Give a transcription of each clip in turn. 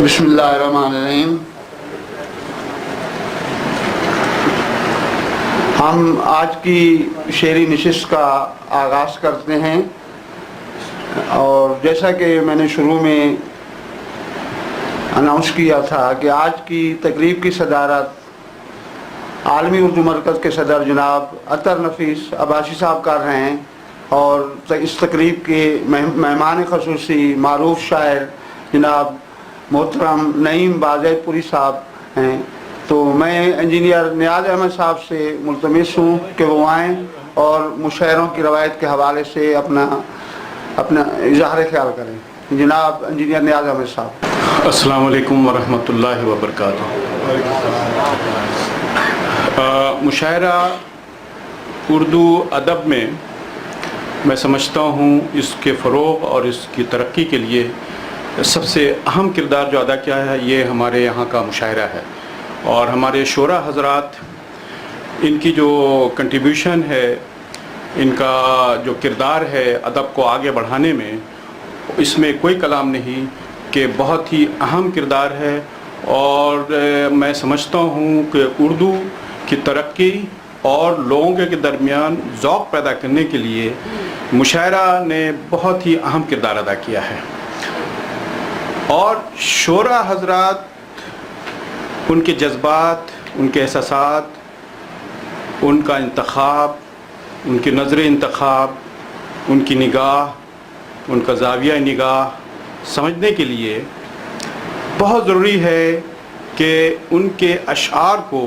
بسم اللہ الرحمن الرحیم۔ ہم آج کی شعری نشست کا آغاز کرتے ہیں، اور جیسا کہ میں نے شروع میں اناؤنس کیا تھا کہ آج کی تقریب کی صدارت عالمی اردو مرکز کے صدر جناب عطر نفیس عباسی صاحب کر رہے ہیں، اور اس تقریب کے مہمان خصوصی معروف شاعر جناب محترم نعیم بازید پوری صاحب ہیں۔ تو میں انجینئر نیاز احمد صاحب سے ملتمس ہوں کہ وہ آئیں اور مشاعروں کی روایت کے حوالے سے اپنا اظہار خیال کریں۔ جناب انجینئر نیاز احمد صاحب۔ السلام علیکم ورحمۃ اللہ وبرکاتہ۔ مشاعرہ اردو ادب میں سمجھتا ہوں اس کے فروغ اور اس کی ترقی کے لیے سب سے اہم کردار جو ادا کیا ہے یہ ہمارے یہاں کا مشاعرہ ہے، اور ہمارے شعراء حضرات ان کی جو کنٹریبیوشن ہے، ان کا جو کردار ہے ادب کو آگے بڑھانے میں، اس میں کوئی کلام نہیں کہ بہت ہی اہم کردار ہے۔ اور میں سمجھتا ہوں کہ اردو کی ترقی اور لوگوں کے درمیان ذوق پیدا کرنے کے لیے مشاعرہ نے بہت ہی اہم کردار ادا کیا ہے۔ اور شعراء حضرات ان کے جذبات، ان کے احساسات، ان کا انتخاب، ان کی نظر انتخاب، ان کی نگاہ، ان کا زاویہ نگاہ سمجھنے کے لیے بہت ضروری ہے کہ ان کے اشعار کو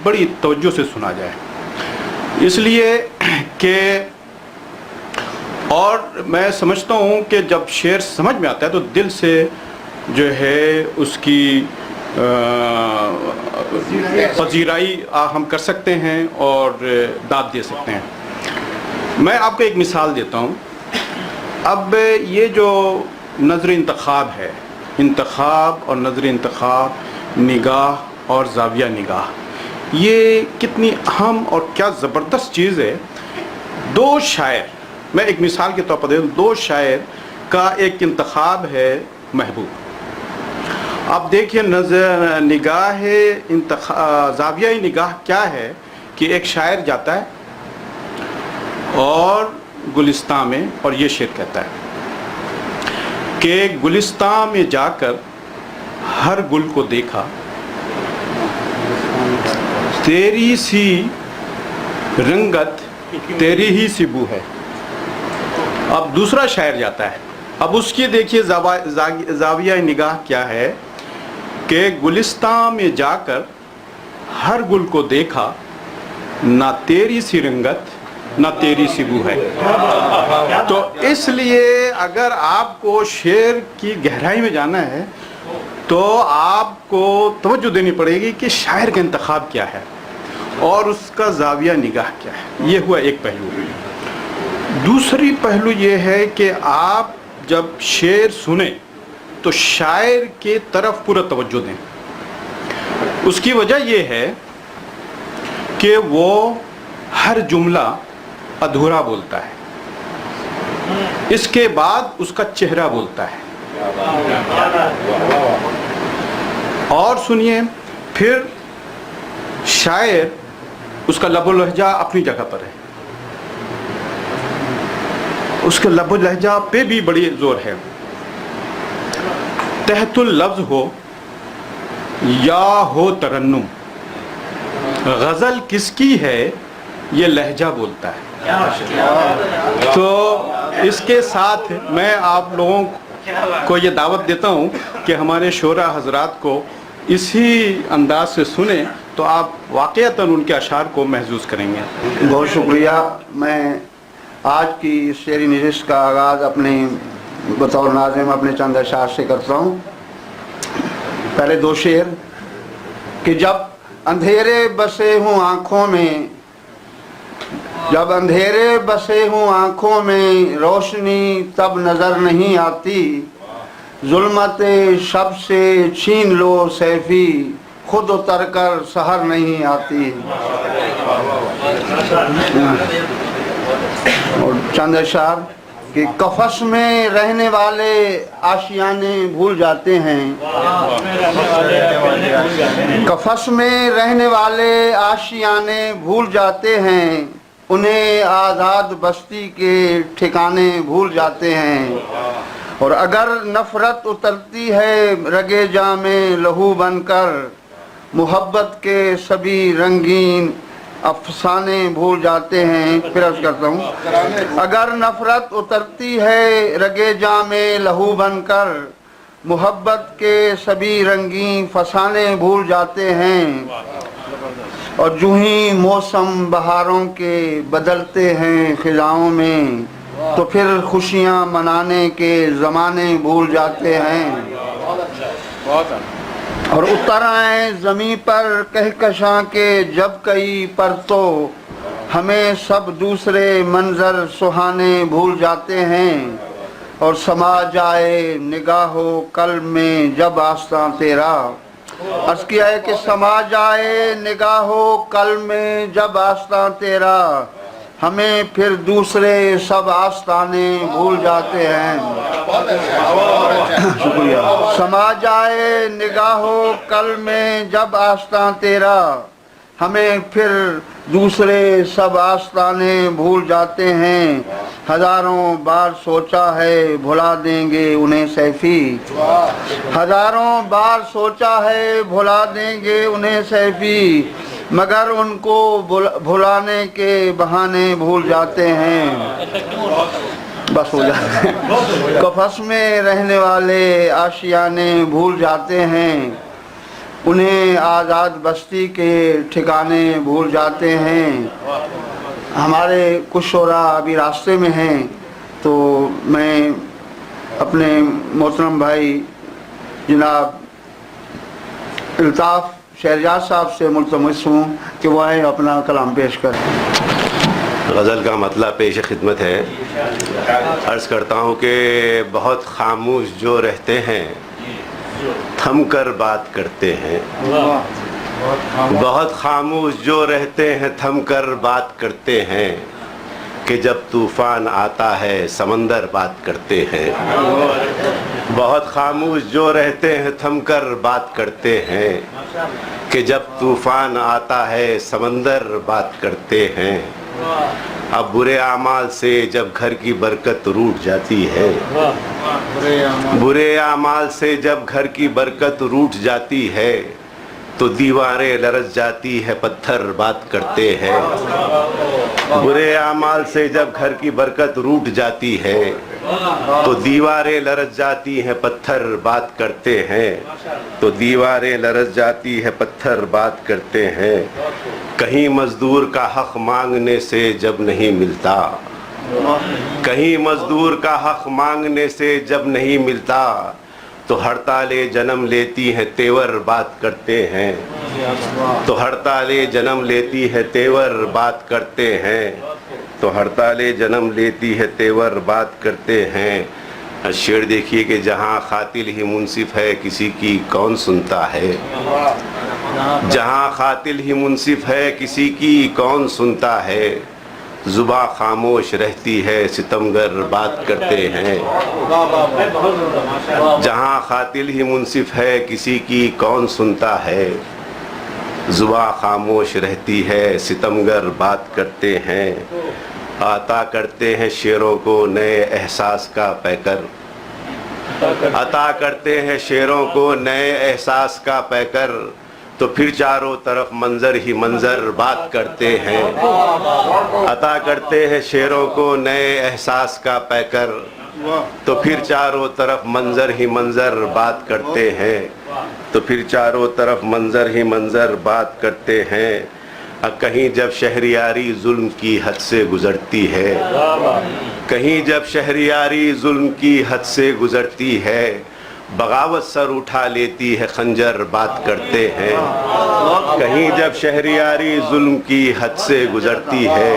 بڑی توجہ سے سنا جائے، اس لیے کہ اور میں سمجھتا ہوں کہ جب شعر سمجھ میں آتا ہے تو دل سے جو ہے اس کی پذیرائی ہم کر سکتے ہیں اور داد دے سکتے ہیں۔ میں آپ کو ایک مثال دیتا ہوں۔ اب یہ جو نظر انتخاب ہے، انتخاب اور نظر انتخاب، نگاہ اور زاویہ نگاہ، یہ کتنی اہم اور کیا زبردست چیز ہے۔ دو شاعر، میں ایک مثال کے طور پر دے دوں، دو شاعر کا ایک انتخاب ہے محبوب۔ اب دیکھیے نظر نگاہ زاویہ نگاہ کیا ہے کہ ایک شاعر جاتا ہے اور گلستان میں، اور یہ شعر کہتا ہے کہ گلستان میں جا کر ہر گل کو دیکھا، تیری سی رنگت تیری ہی سی بو ہے۔ اب دوسرا شاعر جاتا ہے، اب اس کی دیکھیے زاویہ نگاہ کیا ہے کہ گلستان میں جا کر ہر گل کو دیکھا، نہ تیری سی رنگت نہ تیری سی بو ہے۔ تو اس لیے اگر آپ کو شعر کی گہرائی میں جانا ہے تو آپ کو توجہ دینی پڑے گی کہ شاعر کا انتخاب کیا ہے اور اس کا زاویہ نگاہ کیا ہے۔ یہ ہوا ایک پہلو۔ دوسری پہلو یہ ہے کہ آپ جب شعر سنیں تو شاعر کی طرف پورا توجہ دیں۔ اس کی وجہ یہ ہے کہ وہ ہر جملہ ادھورا بولتا ہے، اس کے بعد اس کا چہرہ بولتا ہے۔ اور سنیے، پھر شاعر اس کا لب و لہجہ اپنی جگہ پر ہے، اس کے لب و لہجہ پہ بھی بڑی زور ہے۔ تحت اللفظ ہو یا ہو ترنم، غزل کس کی ہے یہ لہجہ بولتا ہے۔ تو اس کے ساتھ میں آپ لوگوں کو یہ دعوت دیتا ہوں کہ ہمارے شعراء حضرات کو اسی انداز سے سنیں تو آپ واقعتاً ان کے اشعار کو محظوظ کریں گے۔ بہت شکریہ۔ میں آج کی شعری نشست کا آغاز اپنے بطور ناظم اپنے چند اشعار سے کرتا ہوں۔ پہلے دو شعر کہ جب اندھیرے بسے ہوں آنکھوں میں، جب اندھیرے بسے ہوں آنکھوں میں روشنی تب نظر نہیں آتی، ظلمت شب سے چھین لو سیفی خود اتر کر سحر نہیں آتی۔ اور چند اشعار کہ کفش میں رہنے والے آشیانے بھول جاتے ہیں، کفش میں رہنے والے آشیانے بھول جاتے ہیں، انہیں آزاد بستی کے ٹھکانے بھول جاتے ہیں، اور اگر نفرت اترتی ہے رگے جاں میں لہو بن کر، محبت کے سبھی رنگین افسانے بھول جاتے ہیں۔ پھر عرض کرتا ہوں، اگر نفرت اترتی ہے رگے جاں میں لہو بن کر، محبت کے سبھی رنگین فسانے بھول جاتے ہیں، اور جو ہی موسم بہاروں کے بدلتے ہیں خزاؤں میں، تو پھر خوشیاں منانے کے زمانے بھول جاتے ہیں، اور اتر آئیں زمیں پر کہکشاں کے جب کئی پرتو، ہمیں سب دوسرے منظر سہانے بھول جاتے ہیں، اور سما جائے نگاہ و قلب میں جب آستاں تیرا، عرض کیا ہے کہ سما جائے نگاہ و قلب میں جب آستاں تیرا، ہمیں پھر دوسرے سب آستانے بھول جاتے ہیں۔ شکریہ۔ سما جائے نگاہ و قلب میں جب آستاں تیرا، ہمیں پھر دوسرے سب آستانے بھول جاتے ہیں، ہزاروں بار سوچا ہے بھلا دیں گے انہیں سیفی، ہزاروں بار سوچا ہے بھلا دیں گے انہیں سیفی، مگر ان کو بھلانے کے بہانے بھول جاتے ہیں۔ بس ہو جاتے ہیں۔ کفش میں رہنے والے آشیانے بھول جاتے ہیں، انہیں آزاد بستی کے ٹھکانے بھول جاتے ہیں۔ ہمارے کچھ شعراء ابھی راستے میں ہیں، تو میں اپنے محترم بھائی جناب الطاف شہریار صاحب سے ملتمس ہوں کہ وہ آئیں اپنا کلام پیش کریں۔ غزل کا مطلب پیش خدمت ہے۔ عرض کرتا ہوں کہ بہت خاموش جو رہتے ہیں تھم کر بات کرتے ہیں، بہت خاموش جو رہتے ہیں تھم کر بات کرتے ہیں، کہ جب طوفان آتا ہے سمندر بات کرتے ہیں، بہت خاموش جو رہتے ہیں تھم کر بات کرتے ہیں، کہ جب طوفان آتا ہے سمندر بات کرتے ہیں، اب برے اعمال سے جب گھر کی برکت روٹ جاتی ہے، برے اعمال سے جب گھر کی برکت روٹ جاتی ہے، تو دیواریں لرز جاتی ہے پتھر بات کرتے ہیں، برے اعمال سے جب گھر کی برکت روٹ جاتی ہے، تو دیواریں لرز جاتی ہیں پتھر بات کرتے ہیں، تو دیواریں لرز جاتی ہے پتھر بات کرتے ہیں، کہیں مزدور کا حق مانگنے سے جب نہیں ملتا، کہیں مزدور کا حق مانگنے سے جب نہیں ملتا، تو ہڑتالیں جنم لیتی ہیں تیور بات کرتے ہیں، تو ہڑتالیں جنم لیتی ہے تیور بات کرتے ہیں، تو ہڑتالیں جنم لیتی ہے تیور بات کرتے ہیں۔ شعر دیکھیے کہ جہاں قاتل ہی منصف ہے کسی کی کون سنتا ہے، جہاں قاتل ہی منصف ہے کسی کی کون سنتا ہے، زباں خاموش رہتی ہے ستمگر بات کرتے ہیں، جہاں قاتل ہی منصف ہے کسی کی کون سنتا ہے، زباں خاموش رہتی ہے ستمگر بات کرتے ہیں، عطا کرتے ہیں شعروں کو نئے احساس کا پیکر، عطا کرتے ہیں شعروں کو نئے احساس کا پیکر، تو پھر چاروں طرف منظر ہی منظر بات کرتے ہیں، عطا کرتے ہیں شعروں کو نئے احساس کا پیکر، تو پھر چاروں طرف منظر ہی منظر بات کرتے ہیں، تو پھر چاروں طرف منظر ہی منظر بات کرتے ہیں، کہیں جب شہریاری ظلم کی حد سے گزرتی ہے، کہیں جب شہریاری ظلم کی حد سے گزرتی ہے، بغاوت سر اٹھا لیتی ہے خنجر بات کرتے ہیں، کہیں جب شہریاری ظلم کی حد سے گزرتی ہے،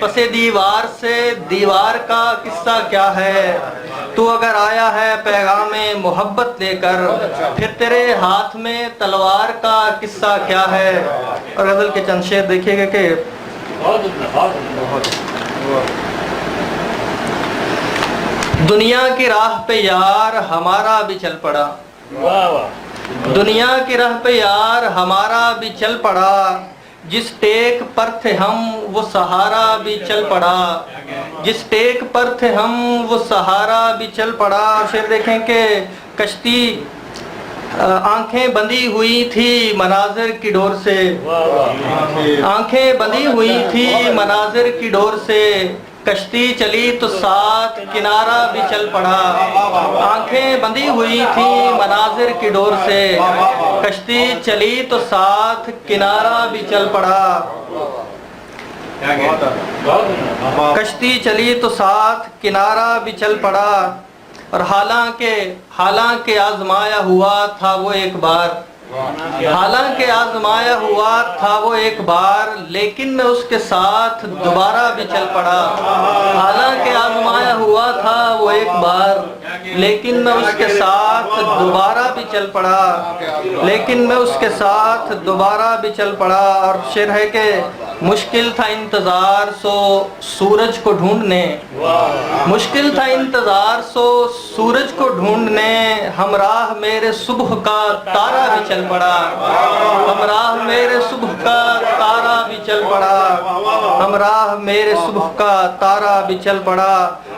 پسے دیوار سے دیوار کا قصہ کیا ہے؟ تو اگر آیا ہے پیغام محبت لے کر، پھر تیرے ہاتھ میں تلوار کا قصہ کیا ہے؟ اور غزل کے چند شعر دیکھیے گا کہ دنیا کی راہ پہ یار ہمارا بھی چل پڑا، دنیا کی راہ پہ یار ہمارا بھی چل پڑا، جس ٹیک پر تھے ہم وہ سہارا بھی چل پڑا، جس ٹیک پر تھے ہم وہ سہارا بھی چل پڑا۔ اور شعر دیکھیں کہ کشتی آنکھیں بندھی ہوئی تھی مناظر کی ڈور سے، آنکھیں بندھی ہوئی تھی مناظر کی ڈور سے، کشتی چلی تو ساتھ کنارہ بھی چل پڑا، آنکھیں بندھی ہوئی تھی مناظر کی ڈور سے، کشتی چلی تو ساتھ کنارہ بھی چل پڑا، کشتی چلی تو ساتھ کنارہ بھی چل پڑا۔ اور حالانکہ آزمایا ہوا تھا وہ ایک بار، حالانکہ آزمایا ہوا تھا وہ ایک بار، لیکن میں اس کے ساتھ دوبارہ بھی چل پڑا، حالانکہ آزمایا ہوا تھا وہ ایک بار، لیکن میں اس کے ساتھ دوبارہ بھی چل پڑا، لیکن میں اس کے ساتھ دوبارہ بھی چل پڑا۔ اور شعر ہے کہ مشکل تھا انتظار سو سورج کو ڈھونڈنے، مشکل تھا انتظار سو سورج کو ڈھونڈنے، ہمراہ میرے صبح کا تارا بھی چل پڑا، ہمراہ میرے صبح کا تارا بھی چل پڑا، ہمراہ میرے صبح کا تارا بھی چل پڑا۔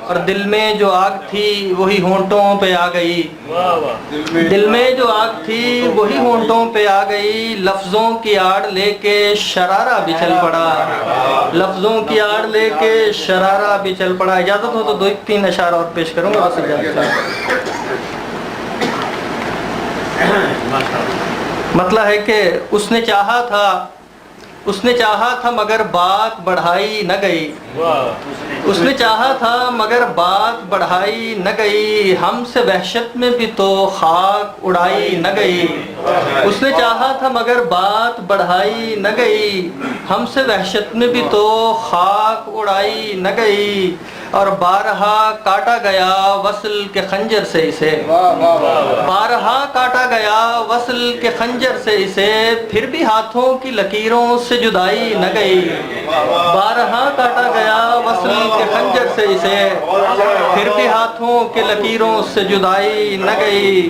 اور دل میں جو آگ تھی وہی ہونٹوں پہ آ گئی، دل میں جو آگ تھی وہی ہونٹوں پہ آ گئی، لفظوں کی آڑ لے کے شرارہ بھی چل پڑا، لفظوں کی آڑ لے کے شرارہ بھی چل پڑا۔ اجازت ہو تو دو تین اشعار اور پیش کروں گا، بس مطلب ہے کہ اس نے چاہا تھا مگر بات بڑھائی نہ گئی، اس نے چاہا تھا مگر بات بڑھائی نہ گئی، ہم سے وحشت میں بھی تو خاک اڑائی نہ گئی، اس نے چاہا تھا مگر بات بڑھائی نہ گئی، ہم سے وحشت میں بھی تو خاک اڑائی نہ گئی۔ اور بارہا کاٹا گیا وصل کے خنجر سے اسے، بارہا کاٹا گیا وصل کے خنجر سے اسے، پھر بھی ہاتھوں کی لکیروں سے جدائی نہ گئی، بارہا کاٹا گیا وصل کے خنجر سے اسے، پھر بھی ہاتھوں کے لکیروں سے جدائی نہ گئی،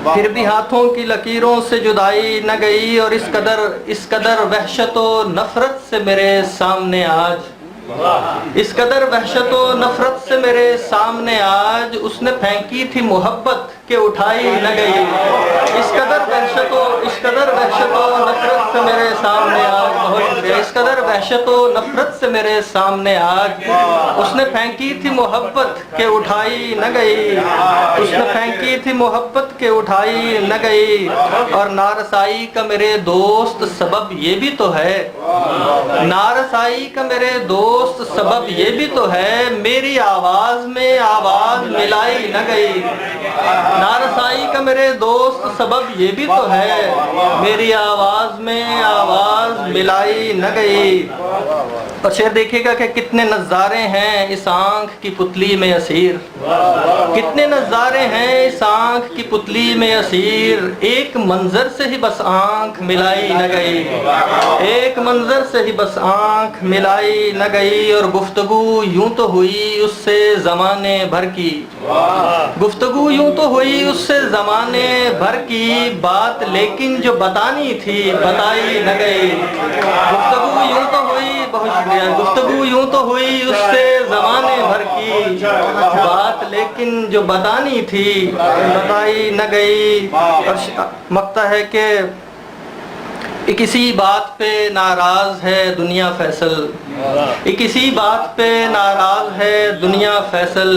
پھر بھی ہاتھوں کی لکیروں سے جدائی نہ گئی۔ اور اس قدر وحشت و نفرت سے میرے سامنے آج، اس قدر وحشت و نفرت سے میرے سامنے آج، اس نے پھینکی تھی محبت کہ اٹھائی نہ گئی، اس قدر وحشت و نفرت سے میرے سامنے آج، بہت شکریہ، اس قدر وحشت و نفرت سے میرے سامنے آج، اس نے پھینکی تھی محبت کہ اٹھائی نہ گئی، اس نے پھینکی تھی محبت کہ اٹھائی نہ گئی۔ اور نارسائی کا میرے دوست سبب یہ بھی تو ہے، نارسائی کا میرے دوست سبب یہ بھی تو ہے، میری آواز میں آواز ملائی نہ گئی، نارسائی کا میرے دوست سبب یہ بھی تو ہے، میری آواز میں آواز ملائی نہ گئی۔ اور شعر دیکھیے گا کہ کتنے نظارے ہیں اس آنکھ کی پتلی میں اسیر، کتنے نظارے ہیں اس آنکھ کی پتلی میں اسیر، ایک منظر سے ہی بس آنکھ ملائی نہ گئی، ایک منظر سے ہی بس آنکھ ملائی نہ گئی۔ اور گفتگو یوں تو ہوئی اس سے زمانے بھر کی، گفتگو یوں تو ہوئی اس سے زمانے بھر کی، بات لیکن جو بتانی تھی بتائی نہ گئی، گفتگو یوں تو ہوئی، بہت شکریہ، گفتگو یوں تو ہوئی اس سے زمانے بھر کی، بات لیکن جو بتانی تھی بتائی نہ گئی۔ اور مقطع ہے کہ کسی بات پہ ناراض ہے دنیا فیصل، کسی بات پہ ناراض ہے دنیا فیصل،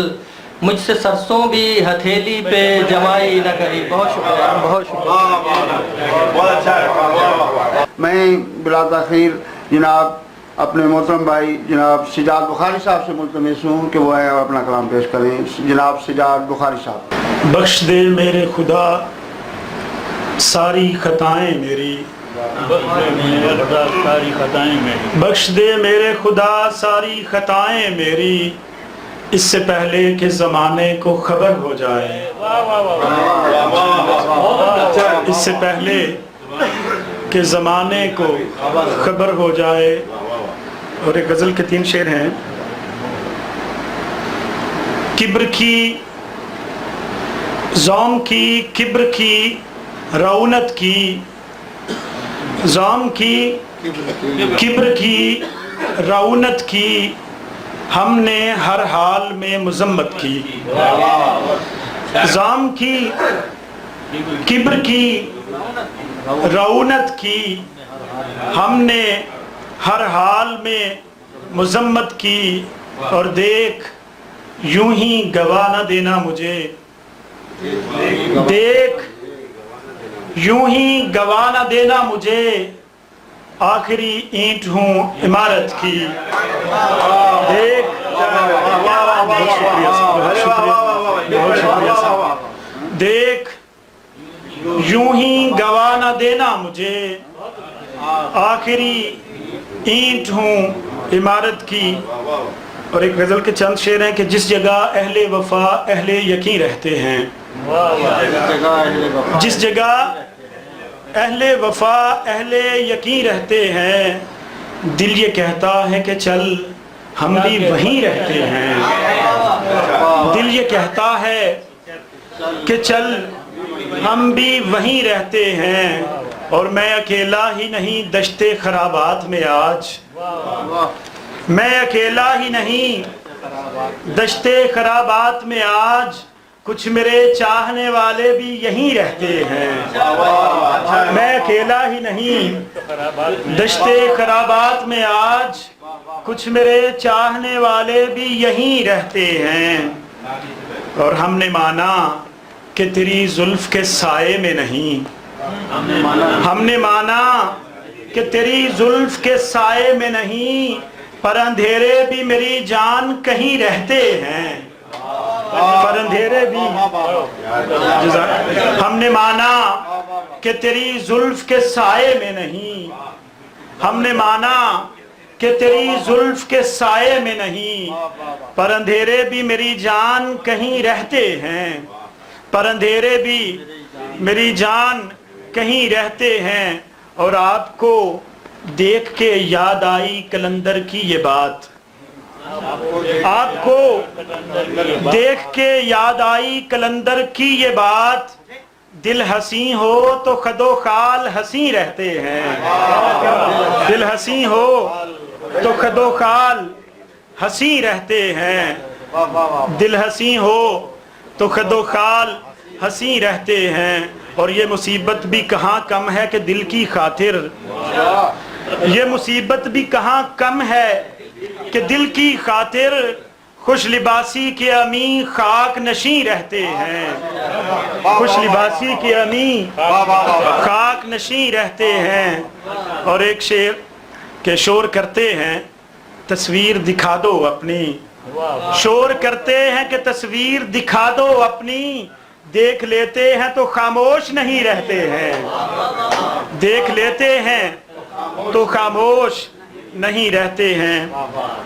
مجھ سے سرسوں بھی ہتھیلی پہ جمائی نہ کری۔ بہت شکریہ، بہت شکریہ۔ میں بلا تاخیر جناب اپنے محترم بھائی جناب سجاد بخاری صاحب سے ملتمس ہوں کہ وہ اپنا کلام پیش کریں۔ جناب سجاد بخاری صاحب۔ بخش دے میرے خدا ساری خطائیں میری، بخش دے میرے خدا ساری خطائیں میری، اس سے پہلے کہ زمانے کو خبر ہو جائے، اس سے پہلے کہ زمانے کو خبر ہو جائے۔ اور ایک غزل کے 3 شعر ہیں۔ کبر کی زوم کی، کبر کی رونت کی، زوم کی کبر کی رونت کی، ہم نے ہر حال میں مذمت کی۔ زوم کی کبر کی رونت کی، ہم نے ہر حال میں مذمت کی، اور دیکھ یوں ہی گوا نہ دینا مجھے، دیکھ یوں ہی گوا نہ دینا مجھے، آخری اینٹ ہوں عمارت کی۔ دیکھ بہت شکریہ بہت شکریہ صاحب۔ دیکھ یوں ہی گوا نہ دینا مجھے، آخری اینٹ ہوں عمارت کی۔ اور ایک غزل کے چند شعر ہیں کہ جس جگہ اہل وفا اہل یقین رہتے ہیں، جس جگہ اہل وفا اہل یقین رہتے ہیں، دل یہ کہتا ہے کہ چل ہم بھی وہیں رہتے ہیں، دل یہ کہتا ہے کہ چل ہم بھی وہیں رہتے ہیں، اور میں اکیلا ہی نہیں دشت خرابات میں آج، میں اکیلا ہی نہیں دشت خرابات میں آج، کچھ میرے چاہنے والے بھی یہیں رہتے ہیں۔ میں اکیلا ہی نہیں دشت خرابات میں آج، کچھ میرے چاہنے والے بھی یہیں رہتے ہیں، اور ہم نے مانا کہ تیری زلف کے سائے میں نہیں، ہم نے مانا کہ تیری زلف کے سائے میں نہیں، پر اندھیرے بھی میری جان کہیں رہتے ہیں، پر اندھیرے بھی ہم نے مانا کہ تیری زلف کے سائے میں نہیں، ہم نے مانا کہ تیری زلف کے سائے میں نہیں، پر اندھیرے بھی میری جان کہیں رہتے ہیں، پر اندھیرے بھی میری جان کہیں رہتے ہیں۔ اور آپ کو دیکھ کے یاد آئی کلندر کی یہ بات، آپ کو دیکھ کے یاد آئی کلندر کی یہ بات، دل حسین ہو تو خد و خال حسین رہتے ہیں، دل حسین ہو تو خد و خال حسین رہتے ہیں، دل حسین ہو تو خد و خال حسین رہتے ہیں۔ اور یہ مصیبت بھی کہاں کم ہے کہ دل کی خاطر، یہ مصیبت بھی کہاں کم ہے کہ دل کی خاطر، خوش لباسی کے امین خاک نشیں رہتے ہیں، خوش لباسی کے امین خاک نشیں رہتے ہیں۔ اور ایک شعر کہ شور کرتے ہیں تصویر دکھا دو اپنی، شور کرتے ہیں کہ تصویر دکھا دو اپنی، دیکھ لیتے ہیں تو خاموش نہیں رہتے ہیں، دیکھ لیتے ہیں تو خاموش نہیں رہتے ہیں۔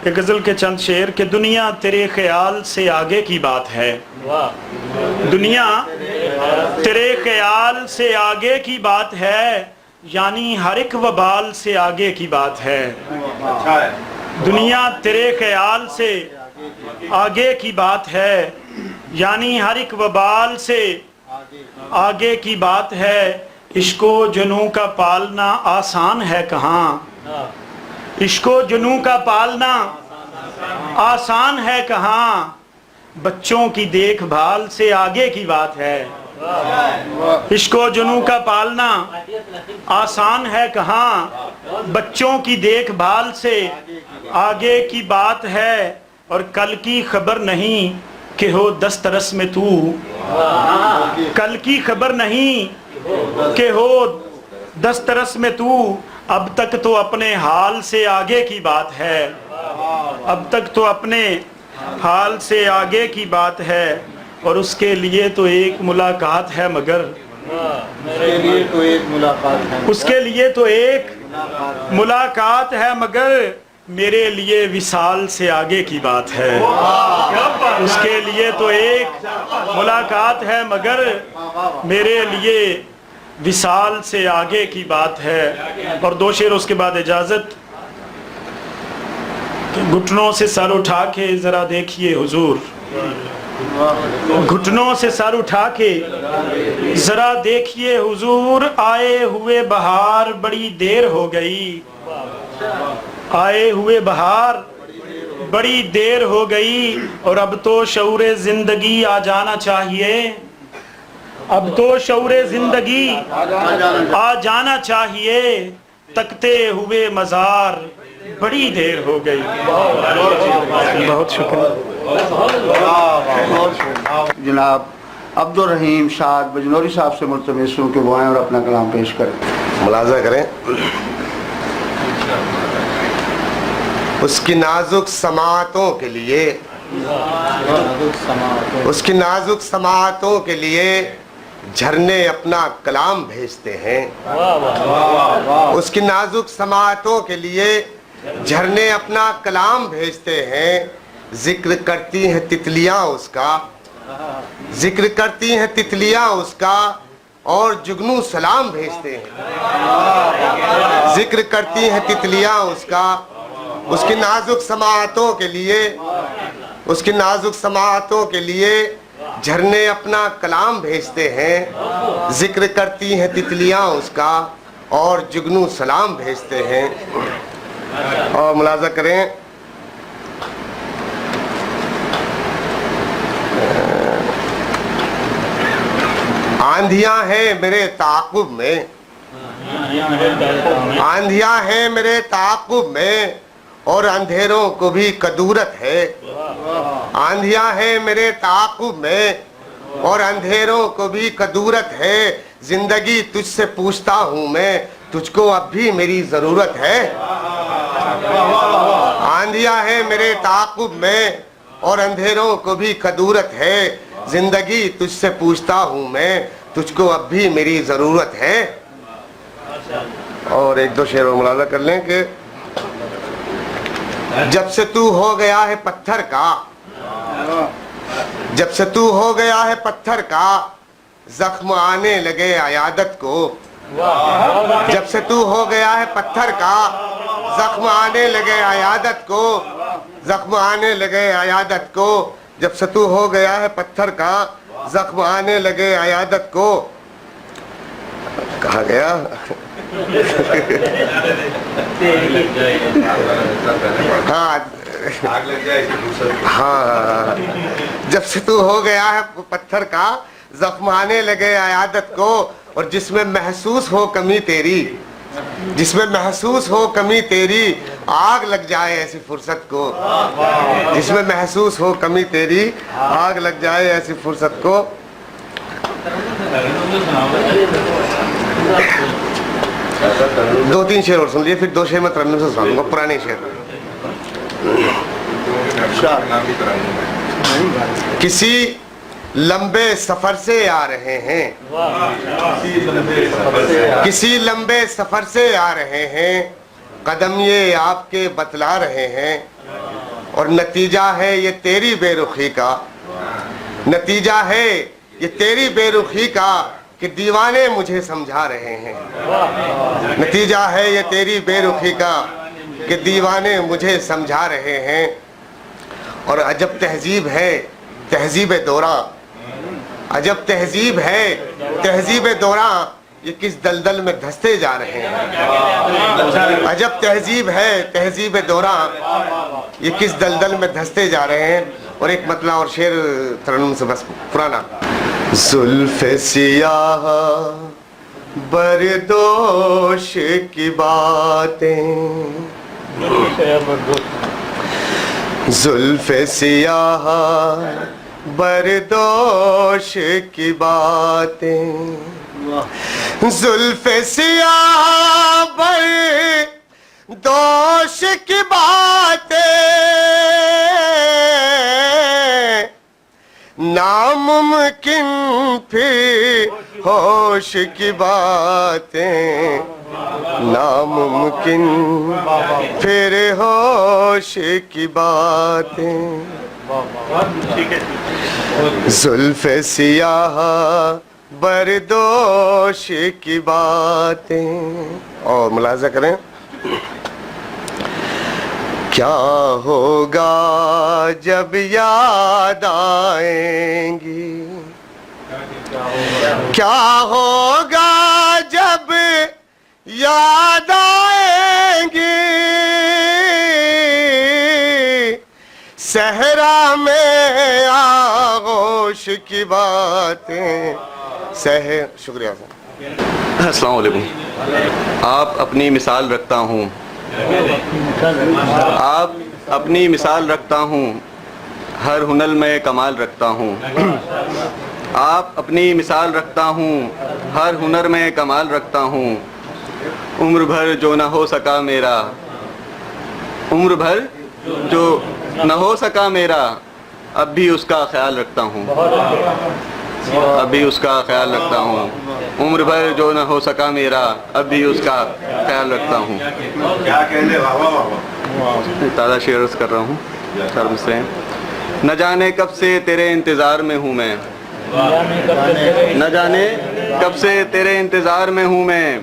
ایک غزل کے چند شعر کہ دنیا تیرے خیال سے آگے کی بات ہے، دنیا تیرے خیال سے آگے کی بات ہے، یعنی ہر ایک وبال سے آگے کی بات ہے، دنیا تیرے خیال سے آگے کی بات ہے، یعنی ہر ایک وبال سے آگے کی بات ہے۔ عشق و جنوں کا پالنا آسان ہے کہاں، عشق و جنوں کا پالنا آسان ہے کہاں، بچوں کی دیکھ بھال سے آگے کی بات ہے، عشق و جنوں کا پالنا آسان ہے کہاں، بچوں کی دیکھ بھال سے آگے کی بات ہے۔ اور کل کی خبر نہیں کہ ہو دسترس میں تو، کل کی خبر نہیں کہ ہو دسترس میں تو، اب تک تو اپنے حال سے آگے کی بات ہے، اب تک تو اپنے حال سے آگے کی بات ہے۔ اور اس کے لیے تو ایک ملاقات ہے مگر کے لیے تو ایک ملاقات ہے اس کے لیے تو ایک ملاقات ہے مگر میرے لیے وصال سے آگے کی بات ہے. اس کے لیے تو ایک ملاقات ہے مگر میرے لیے وصال سے آگے کی بات ہے. اور دو شعر اس کے بعد اجازت. گھٹنوں سے سر اٹھا کے ذرا دیکھیے حضور, گھٹنوں سے سر اٹھا کے ذرا دیکھیے حضور, آئے ہوئے بہار بڑی دیر ہو گئی, آئے ہوئے بہار بڑی دیر ہو گئی, اور اب تو شعور زندگی آ جانا چاہیے, اب تو شعور زندگی آ جانا چاہیے, تکتے ہوئے مزار بڑی دیر ہو گئی. بہت شکریہ. جناب عبد الرحیم شاد بجنوری صاحب سے ملتمس ہوں کہ وہ آئیں اور اپنا کلام پیش کریں. ملاحظہ کریں اس کی نازک سماعتوں کے لیے, اس کی نازک سماعتوں کے لیے جھرنے اپنا کلام بھیجتے ہیں. اس کی نازک سماعتوں کے لیے جھرنے اپنا کلام بھیجتے ہیں. ذکر کرتی ہیں تتلیاں اس کا, ذکر کرتی ہیں تتلیاں اس کا, اور جگنو سلام بھیجتے ہیں. ذکر کرتی ہیں تتلیاں اس کا, اس کی نازک سماعتوں کے لیے, اس کی نازک سماعتوں کے لیے جھرنے اپنا کلام بھیجتے ہیں. ذکر کرتی ہیں تتلیاں اس کا, اور جگنو سلام بھیجتے ہیں. اور ملاحظہ کریں آندھیاں ہیں میرے تعاقب میں, آندھیاں ہیں میرے تعاقب میں, اور اندھیروں کو بھی کدورت ہے. آندھیاں ہیں میرے تعاقب میں, اور اندھیروں کو بھی کدورت ہے. زندگی تجھ سے پوچھتا ہوں میں, تجھ کو اب بھی میری ضرورت ہے. آندھیاں ہیں میرے تعاقب میں, اور اندھیروں کو بھی کدورت ہے. زندگی تجھ سے پوچھتا ہوں میں, تجھ کو اب بھی میری ضرورت ہے. اور ایک دو شعر ملاحظہ کر لیں کہ جب سے تو ہو گیا ہے پتھر کا, جب سے تو ہو گیا ہے پتھر کا, زخم آنے لگے عیادت کو. جب سے تو ہو گیا ہے پتھر کا, زخم آنے لگے عیادت کو, زخم آنے لگے عیادت کو. جب سے تو ہو گیا ہے پتھر کا, زخم آنے لگے عیادت کو. کہا گیا ہاں, جب سے تو ہو گیا ہے پتھر کا, زخم آنے لگے عیادت کو. اور جس میں محسوس ہو کمی تیری, جس میں محسوس ہو کمی تیری, آگ لگ جائے ایسی فرصت کو. جس میں محسوس ہو کمی تیری, آگ لگ جائے ایسی فرصت کو. دو تین شعر اور سن لیے, پھر دو شعر میں ترنم سے سناؤں گا, پرانے شعر. کسی لمبے سفر سے آ رہے ہیں, کسی لمبے سفر سے آ رہے ہیں, قدم یہ آپ کے بتلا رہے ہیں. اور نتیجہ ہے یہ تیری بے رخی کا, نتیجہ ہے یہ تیری بے رخی کا, کہ دیوانے مجھے سمجھا رہے ہیں. نتیجہ ہے یہ تیری بے رخی کا, کہ دیوانے مجھے سمجھا رہے ہیں. اور عجب تہذیب ہے تہذیب دوراں, عجب تہذیب ہے تہذیب دوراں, یہ کس دلدل میں دھستے جا رہے ہیں. عجب تہذیب ہے تہذیب دوراں, یہ کس دلدل میں دھستے جا رہے ہیں. اور ایک مطلع اور شعر ترنم سے بس پرانا. زلف سیاہ بردوش کی باتیں, زلف سیاہ بردوش کی باتیں, زلف سیاہ بردوش کی باتیں, ناممکن پھر ہوش کی باتیں ناممکن، پھر ہوش کی باتیں، زلف سیاہ بردوش کی باتیں. اور ملاحظہ کریں، کیا ہوگا جب یاد آئیں گی، کیا ہوگا جب یاد آئیں گی، صحرا میں آغوش کی باتیں. شکریہ. السلام علیکم. آپ اپنی مثال رکھتا ہوں، آپ اپنی مثال رکھتا ہوں، ہر ہنر میں کمال رکھتا ہوں. آپ اپنی مثال رکھتا ہوں، ہر ہنر میں کمال رکھتا ہوں. عمر بھر جو نہ ہو سکا میرا، عمر بھر جو نہ ہو سکا میرا، اب بھی اس کا خیال رکھتا ہوں، اب بھی اس کا خیال رکھتا ہوں. عمر بھر جو نہ ہو سکا میرا، اب بھی اس کا خیال رکھتا ہوں. تازہ شعر عرض کر رہا ہوں، چار مصرے. نہ جانے کب سے تیرے انتظار میں ہوں میں، نہ جانے کب سے تیرے انتظار میں ہوں میں،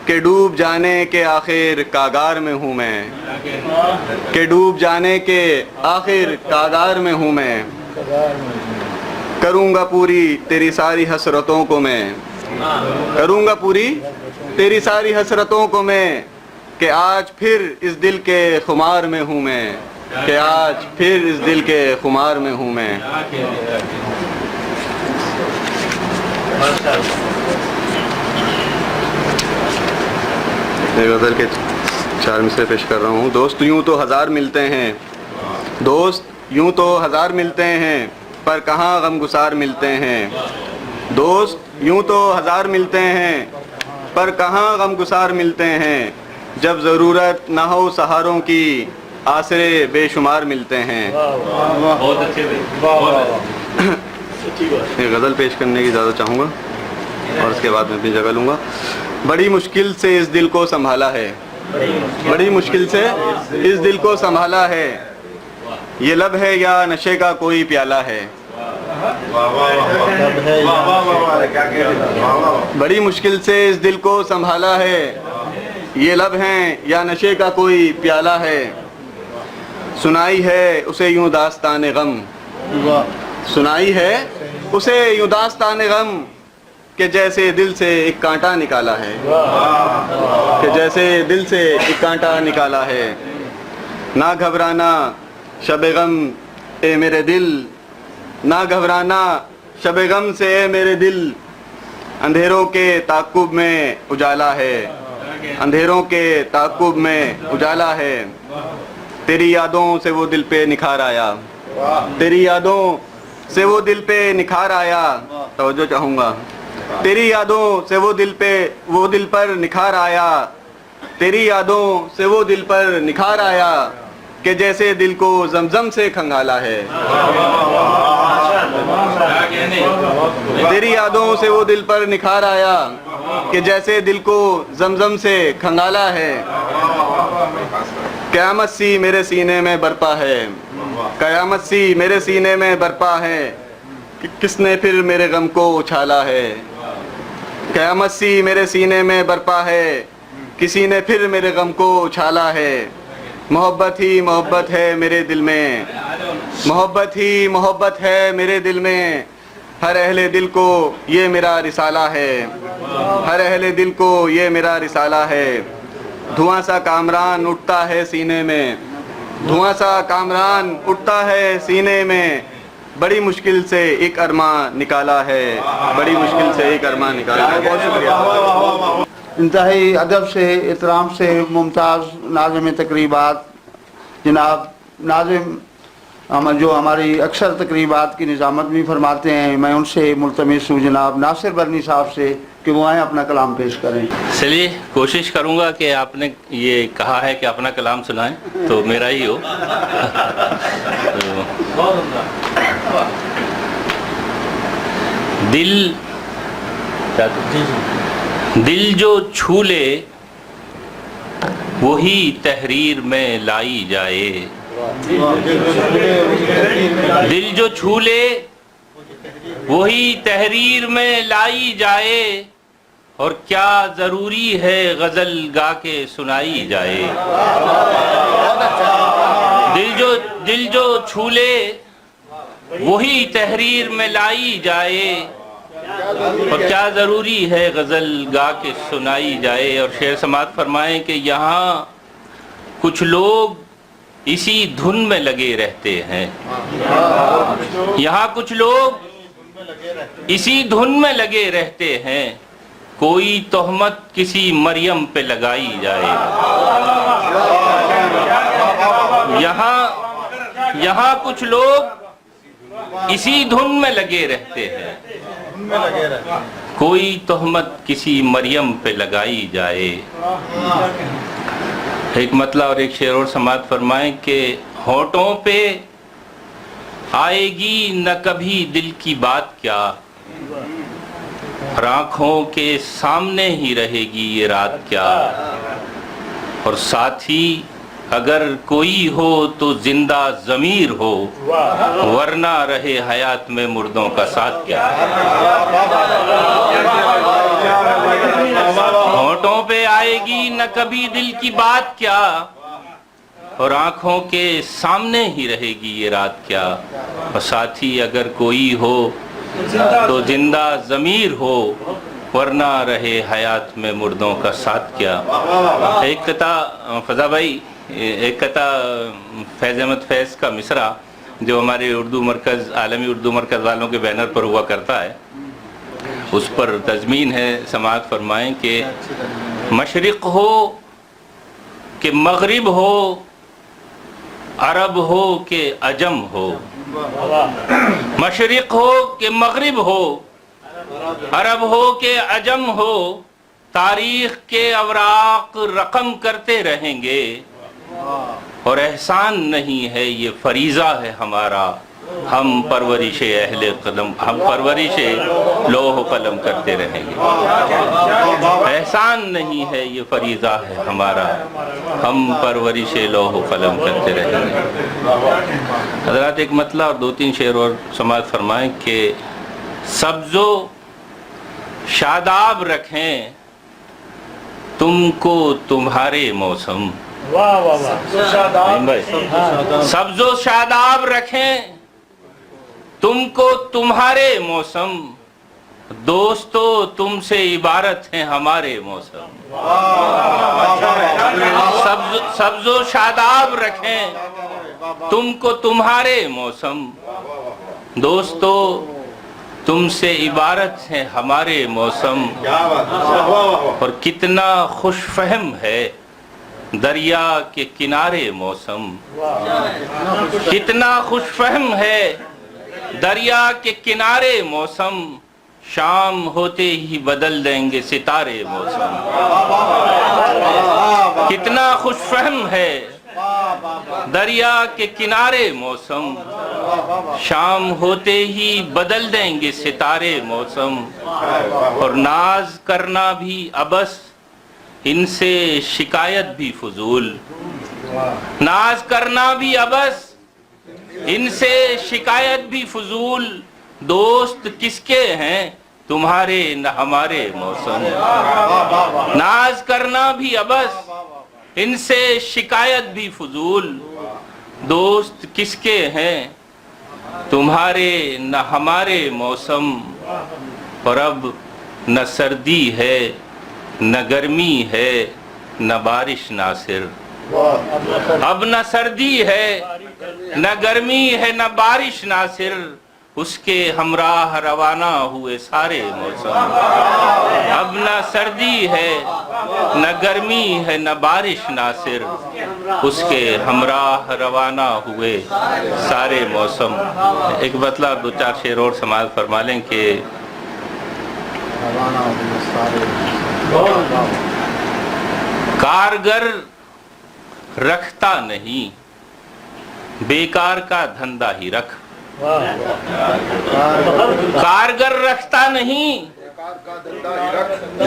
کہ ڈوب جانے کے آخر کاغار میں ہوں میں، کہ ڈوب جانے کے آخر کاغار میں ہوں میں. کروں گا پوری تیری ساری حسرتوں کو میں، کروں گا پوری تیری ساری حسرتوں کو میں، کہ آج پھر اس دل کے خمار میں ہوں میں، کہ آج پھر اس دل کے خمار میں ہوں میں. غزل کے 4 مصرے پیش کر رہا ہوں. دوست یوں تو ہزار ملتے ہیں، دوست یوں تو ہزار ملتے ہیں، پر کہاں غم گسار ملتے ہیں. دوست یوں تو ہزار ملتے ہیں، پر کہاں غم گسار ملتے ہیں. جب ضرورت نہ ہو سہاروں کی، آسرے بے شمار ملتے ہیں. غزل پیش کرنے کی اجازت چاہوں گا اور اس کے بعد میں اپنی جگہ لوں گا. بڑی مشکل سے اس دل کو سنبھالا ہے، بڑی مشکل سے اس دل کو سنبھالا ہے. یہ لب ہے یا نشے کا کوئی پیالہ ہے، بڑی مشکل سے اس دل کو سنبھالا ہے. یہ لب ہیں یا نشے کا کوئی پیالہ ہے. سنائی ہے اسے یوں داستان غم، سنائی ہے اسے یوں داستان غم، کہ جیسے دل سے ایک کانٹا نکالا ہے، کہ جیسے دل سے ایک کانٹا نکالا ہے. نہ گھبرانا شب غم اے میرے دل، نہ گھبرانا شب غم سے اے میرے دل. اندھیروں کے تعاقب میں اجالا ہے، اندھیروں کے تعاقب میں اجالا ہے. تیری یادوں سے وہ دل پہ نکھار آیا، تیری یادوں سے وہ دل پہ نکھار آیا. توجہ چاہوں گا. تیری یادوں سے وہ دل پر نکھار آیا، تیری یادوں سے وہ دل پر نکھار آیا، کہ جیسے دل کو زمزم سے کھنگالا ہے. تیری یادوں سے وہ دل پر نکھار آیا، کہ جیسے دل کو زمزم سے کھنگالا ہے. قیامت سی میرے سینے میں برپا ہے، قیامت سی میرے سینے میں برپا ہے، کہ کس نے پھر میرے غم کو اچھالا ہے. قیامت سی میرے سینے میں برپا ہے، کسی نے پھر میرے غم کو اچھالا ہے. محبت ہی محبت ہے میرے دل میں، محبت ہی محبت ہے میرے دل میں. ہر اہل دل کو یہ میرا رسالہ ہے، ہر اہل دل کو یہ میرا رسالہ ہے. دھواں سا کامران اٹھتا ہے سینے میں، دھواں سا کامران اٹھتا ہے سینے میں. بڑی مشکل سے ایک ارمان نکالا ہے، بڑی مشکل سے ایک ارمان نکالا ہے. بہت شکریہ. انتہائی ادب سے احترام سے ممتاز ناظم تقریبات جناب ناظم جو ہماری اکثر تقریبات کی نظامت بھی فرماتے ہیں، میں ان سے ملتمس ہوں جناب ناصر برنی صاحب سے کہ وہ آئیں اپنا کلام پیش کریں. چلیے کوشش کروں گا کہ آپ نے یہ کہا ہے کہ اپنا کلام سنائیں تو میرا ہی ہو. دل دل جو چھو لے وہی تحریر میں لائی جائے، دل جو چھو لے وہی تحریر میں لائی جائے، اور کیا ضروری ہے غزل گا کے سنائی جائے۔ دل جو چھو لے وہی تحریر میں لائی جائے، اور کیا ضروری ہے غزل گا کے سنائی جائے۔ اور شعر سماعت فرمائیں کہ یہاں کچھ لوگ اسی دھن میں لگے رہتے ہیں، یہاں کچھ لوگ اسی دھن میں لگے رہتے ہیں، کوئی تہمت کسی مریم پہ لگائی جائے۔ یہاں کچھ لوگ اسی دھن میں لگے رہتے ہیں، کوئی تہمت کسی مریم پہ لگائی جائے۔ ایک مطلع اور ایک شعر اور سماعت فرمائیں کہ ہونٹوں پہ آئے گی نہ کبھی دل کی بات کیا، آنکھوں کے سامنے ہی رہے گی یہ رات کیا، اور ساتھی اگر کوئی ہو تو زندہ ضمیر ہو، ورنہ رہے حیات میں مردوں کا ساتھ کیا۔ ہونٹوں پہ آئے گی نہ کبھی دل کی بات کیا، اور آنکھوں کے سامنے ہی رہے گی یہ رات کیا، اور ساتھی اگر کوئی ہو تو زندہ ضمیر ہو، ورنہ رہے حیات میں مردوں کا ساتھ کیا۔ ایک قطعہ فضا بھائی، ایک قطعہ فیض احمد فیض کا مصرع جو ہمارے اردو مرکز، عالمی اردو مرکز والوں کے بینر پر ہوا کرتا ہے، اس پر تضمین ہے، سماعت فرمائیں کہ مشرق ہو کہ مغرب ہو، عرب ہو کہ عجم ہو، مشرق ہو کہ مغرب ہو، عرب ہو کہ عجم ہو، تاریخ کے اوراق رقم کرتے رہیں گے، اور احسان نہیں ہے یہ فریضہ ہے ہمارا، ہم پرورش اہل قلم، ہم پرورش لوح و قلم کرتے رہیں گے۔ احسان نہیں ہے یہ فریضہ ہے ہمارا، ہم پرورش لوح و قلم کرتے رہیں گے۔ حضرات ایک مطلع اور دو تین شعر اور سماعت فرمائیں کہ سبز و شاداب رکھیں تم کو تمہارے موسم، سبز و شاداب رکھیں تم کو تمہارے موسم، دوستو تم سے عبارت ہیں ہمارے موسم۔ سبز و شاداب رکھیں تم کو تمہارے موسم، دوستو تم سے عبارت ہیں ہمارے موسم، اور کتنا خوش فہم ہے دریا کے کنارے موسم، کتنا خوش فہم ہے دریا کے کنارے موسم، شام ہوتے ہی بدل دیں گے ستارے موسم۔ کتنا خوش فہم ہے دریا کے کنارے موسم، شام ہوتے ہی بدل دیں گے ستارے موسم، اور ناز کرنا بھی عبث ان سے شکایت بھی فضول، ناز کرنا بھی عبث ان سے شکایت بھی فضول، دوست کس کے ہیں تمہارے نہ ہمارے موسم، ناز کرنا بھی عبث ان سے شکایت بھی فضول، دوست کس کے ہیں تمہارے نہ ہمارے موسم، اور اب نہ سردی ہے نہ گرمی ہے نہ بارش ناصر، اب نہ سردی ہے نہ گرمی ہے نہ بارش ناصر، اس کے ہمراہ روانہ ہوئے سارے موسم، اب نہ سردی ہے نہ گرمی ہے نہ بارش ناصر، اس کے ہمراہ روانہ ہوئے سارے موسم۔ ایک مطلع دو چار شعر اور سماعت فرما لیں کہ کارگر رکھتا نہیں بیکار کا دھندا ہی رکھ، کارگر رکھتا نہیں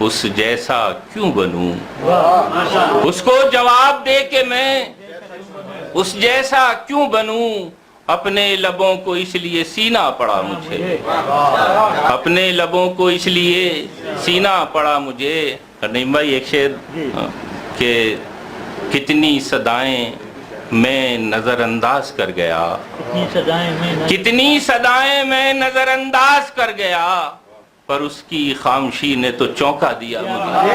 اس جیسا کیوں بنوں، اس کو جواب دے کہ میں اس جیسا کیوں بنوں، اپنے لبوں کو اس لیے سینا پڑا مجھے، اپنے لبوں کو اس لیے سینا پڑا مجھے۔ نعیم بھائی ایک شعر کہ کتنی صدائیں میں نظر انداز کر گیا، کتنی صدائیں میں نظر انداز کر گیا، پر اس کی خاموشی نے تو چونکا دیا مجھے،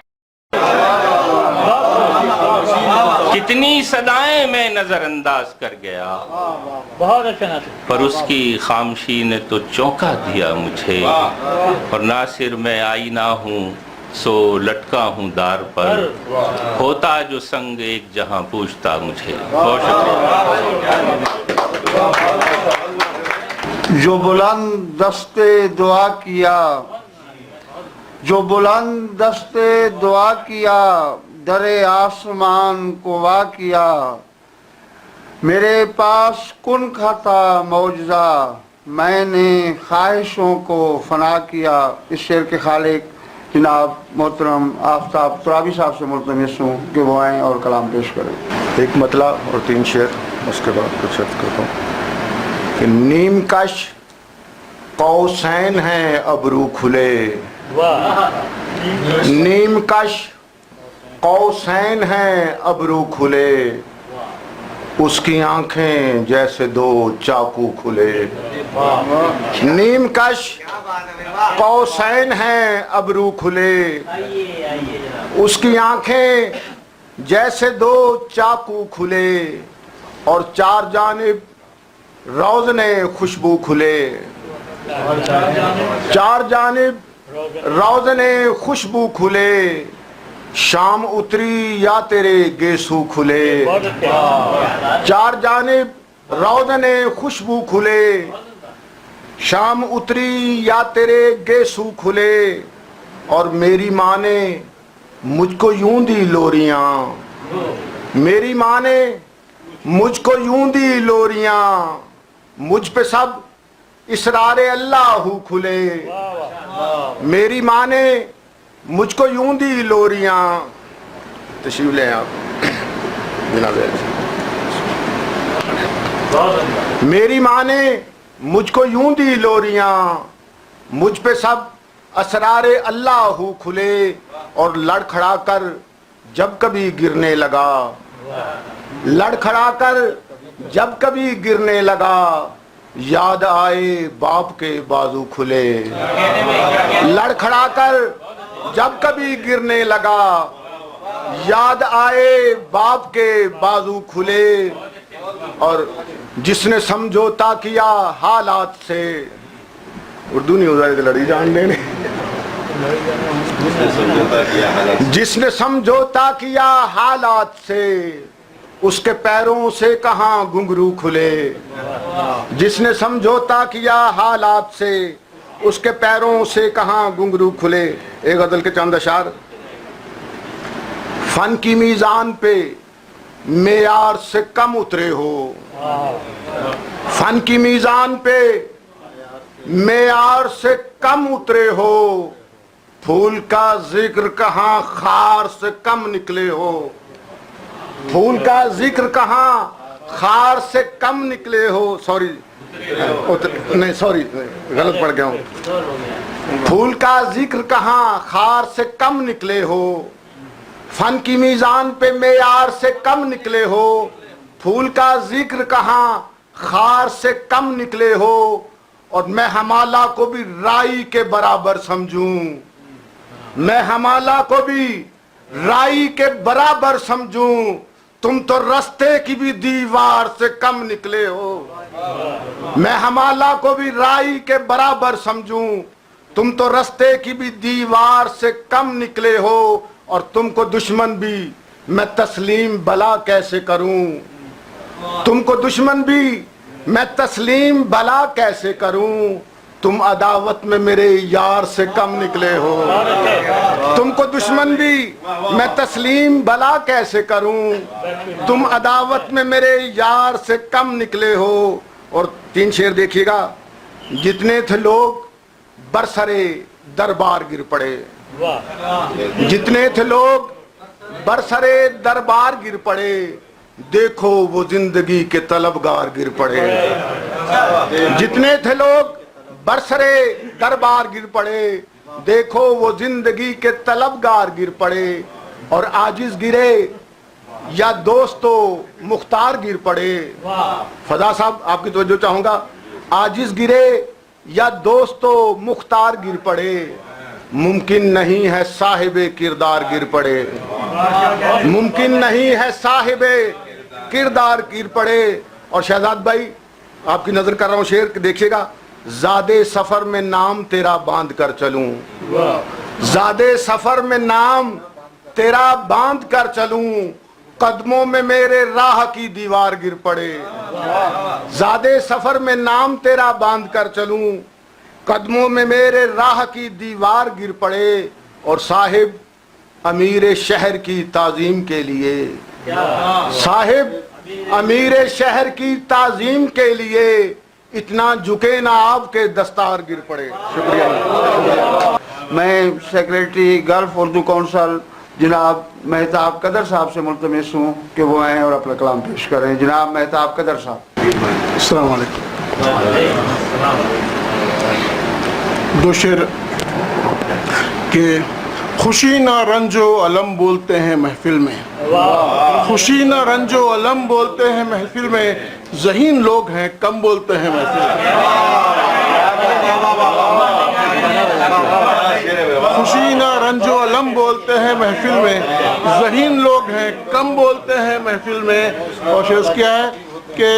کتنی صدائیں میں نظر انداز کر گیا، بہت اچھا ناصر، پر اس کی خاموشی نے تو چونکا دیا مجھے، اور ناصر میں آئینہ ہوں سو لٹکا ہوں دار پر، ہوتا جو سنگ ایک جہاں پوچھتا مجھے۔ بہت شکریہ۔ جو بلند دستے دعا کیا، جو بلند دستے دعا کیا، در آسمان کو وا کیا، میرے پاس کن کا تھا معجزہ، میں نے خواہشوں کو فنا کیا۔ اس شعر کے خالق جناب محترم آفتاب ترابی صاحب سے ملتمس ہوں کہ وہ آئیں اور کلام پیش کریں۔ ایک مطلع اور 3 شعر، اس کے بعد کچھ عرض کرتا ہوں کہ نیم کش قوسین ہیں ابرو کھلے، نیم کش قوسین ہیں ابرو کھلے، اس کی آنکھیں جیسے 2 چاقو کھلے، نیم کش قوسین ہیں ابرو کھلے، اس کی آنکھیں جیسے 2 چاقو کھلے، اور 4 جانب روزنے خوشبو کھلے، 4 جانب روزنے خوشبو کھلے، شام اتری یا تیرے گیسو کھلے، 4 جانب روزنے خوشبو کھلے، شام اتری یا تیرے گیسو کھلے، اور میری ماں نے مجھ کو یوں دی لوریاں، میری ماں نے مجھ کو یوں دی لوریاں، مجھ پہ سب اسرار اللہ کھلے، میری ماں نے مجھ کو یوں دی لوریاں۔ تشریف لیں آپ جناب، میری ماں نے مجھ کو یوں دی لوریاں، مجھ پہ سب اسرار اللہ کھلے، اور لڑکھڑا کر جب کبھی گرنے لگا، لڑکھڑا کر جب کبھی گرنے لگا، یاد آئے باپ کے بازو کھلے، لڑکھڑا کر جب کبھی گرنے لگا، یاد آئے باپ کے بازو کھلے، اور جس نے سمجھوتا کیا حالات سے، اردو نہیں ہو جائے تو لڑی جان دینے، جس نے سمجھوتا کیا حالات سے، اس کے پیروں سے کہاں گھنگرو کھلے، جس نے سمجھوتا کیا حالات سے، اس کے پیروں سے کہاں گھنگرو کھلے۔ ایک غزل کے چند اشعار۔ فن کی میزان پہ معیار سے کم اترے ہو، فن کی میزان پہ معیار سے کم اترے ہو، پھول کا ذکر کہاں خار سے کم نکلے ہو، پھول کا ذکر کہاں خار سے کم نکلے ہو، سوری نہیں سوری غلط پڑھ گیا ہوں، پھول کا ذکر کہاں خار سے کم نکلے ہو، فن کی میزان پہ معیار سے کم نکلے ہو، پھول کا ذکر کہاں خار سے کم نکلے ہو، اور میں حمالہ کو بھی رائی کے برابر سمجھوں، میں حمالہ کو بھی رائی کے برابر سمجھوں، تم تو رستے کی بھی دیوار سے کم نکلے ہو، میں حمالہ کو بھی رائی کے برابر سمجھوں، تم تو رستے کی بھی دیوار سے کم نکلے ہو، اور تم کو دشمن بھی میں تسلیم بلا کیسے کروں، تم کو دشمن بھی میں تسلیم بلا کیسے کروں، تم عداوت میں میرے یار سے کم نکلے ہو، تم کو دشمن بھی میں تسلیم بلا کیسے کروں، تم عداوت میں میرے یار سے کم نکلے ہو۔ اور 3 شعر دیکھیے گا۔ جتنے تھے لوگ برسرے دربار گر پڑے، جتنے تھے لوگ برسرے دربار گر پڑے، دیکھو وہ زندگی کے طلبگار گر پڑے۔ جتنے تھے لوگ برسرے دربار گر پڑے، دیکھو وہ زندگی کے طلبگار گر پڑے، اور عاجز گرے یا دوستو مختار گر پڑے۔ فضا صاحب آپ کی توجہ چاہوں گا، عاجز گرے یا دوستو مختار گر پڑے، ممکن نہیں ہے صاحب کردار گر پڑے، ممکن نہیں ہے صاحب کردار گر پڑے۔ اور شہزاد بھائی آپ کی نظر کر رہا ہوں شعر دیکھیے گا، زادے سفر میں نام تیرا باندھ کر چلوں، زادے سفر میں نام تیرا باندھ کر چلوں، قدموں میں میرے راہ کی دیوار گر پڑے۔ زادے سفر میں نام تیرا باندھ کر چلوں، قدموں میں میرے راہ کی دیوار گر پڑے، اور صاحب امیر شہر کی تعظیم کے لیے، صاحب امیر شہر کی تعظیم کے لیے اتنا جھکے نہ آپ کے دستار گر پڑے۔ شکریہ۔ میں سیکریٹری گلف اردو کونسل جناب مہتاب قدر صاحب سے ملتمس ہوں کہ وہ آئیں اور اپنا کلام پیش کریں۔ جناب مہتاب قدر صاحب۔ السلام علیکم۔ دو شعر کہ خوشی نہ رنج و علم بولتے ہیں محفل میں، خوشی نہ رنج و علم بولتے ہیں محفل میں، ذہین لوگ ہیں کم بولتے ہیں محفل میں۔ خوشی نہ رنج و علم بولتے ہیں محفل میں، ذہین لوگ ہیں کم بولتے ہیں محفل میں۔ اور شعر کیا ہے کہ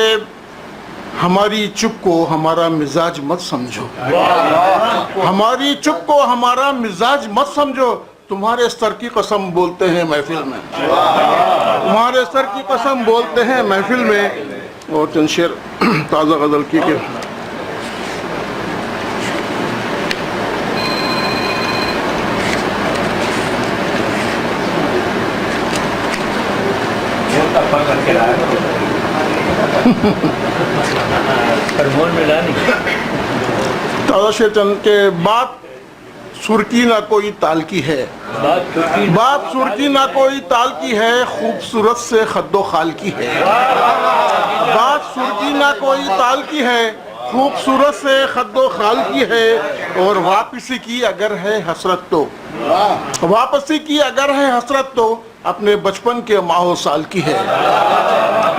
ہماری چپ کو ہمارا مزاج مت سمجھو، ہماری چپ کو ہمارا مزاج مت سمجھو، تمہارے سر کی قسم بولتے ہیں محفل میں، تمہارے سر کی قسم بولتے ہیں محفل میں۔ اور چند شعر تازہ غزل کی کہ تازہ شعر چند کہ بات سرکی نہ کوئی تال کی ہے، بات سرکی نہ کوئی تال کی ہے، خوبصورت سے خد و خال کی ہے، بات سرکی نہ کوئی تال کی ہے، خوبصورت سے خد و خال کی ہے، اور واپسی کی اگر ہے حسرت تو، واپسی کی اگر ہے حسرت تو اپنے بچپن کے ماہ و سال کی ہے،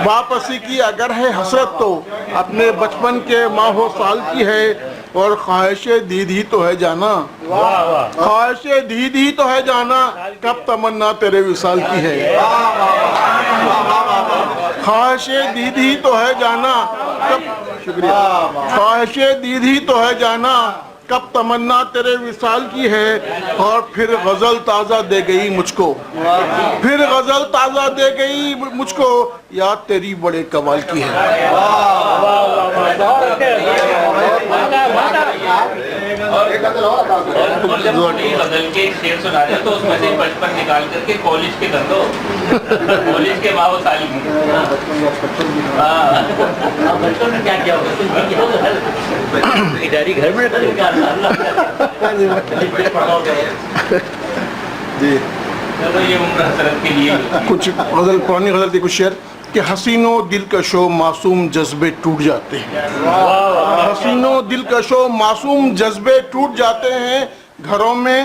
واپسی کی اگر ہے حسرت تو اپنے بچپن کے ماہ و سال کی ہے، اور خواہش دید ہی تو ہے جانا، خواہش دید ہی تو ہے جانا، کب تمنا تیرے وصال کی ہے، خواہش دید ہی تو ہے جانا، شکریہ، خواہش دید ہی تو ہے جانا، کب تمنا تیرے وصال کی ہے، اور پھر غزل تازہ دے گئی مجھ کو، پھر غزل تازہ دے گئی مجھ کو، یاد تیری بڑے کمال کی ہے۔ غزل کے شعر سنا دیں تو اس میں سے بچپن نکال کر کے کالج کے کر دو، کالج کے ماہ و سال کی۔ بچپن میں کیا کیا ہوگا اداری گھر میں جی یہ عمر حسرت کے لیے کچھ غزل، پرانی غزل کی کچھ شعر کہ حسینوں دلکشوں معصوم جذبے ٹوٹ جاتے ہیں، حسینوں دلکشوں معصوم جذبے ٹوٹ جاتے ہیں، گھروں میں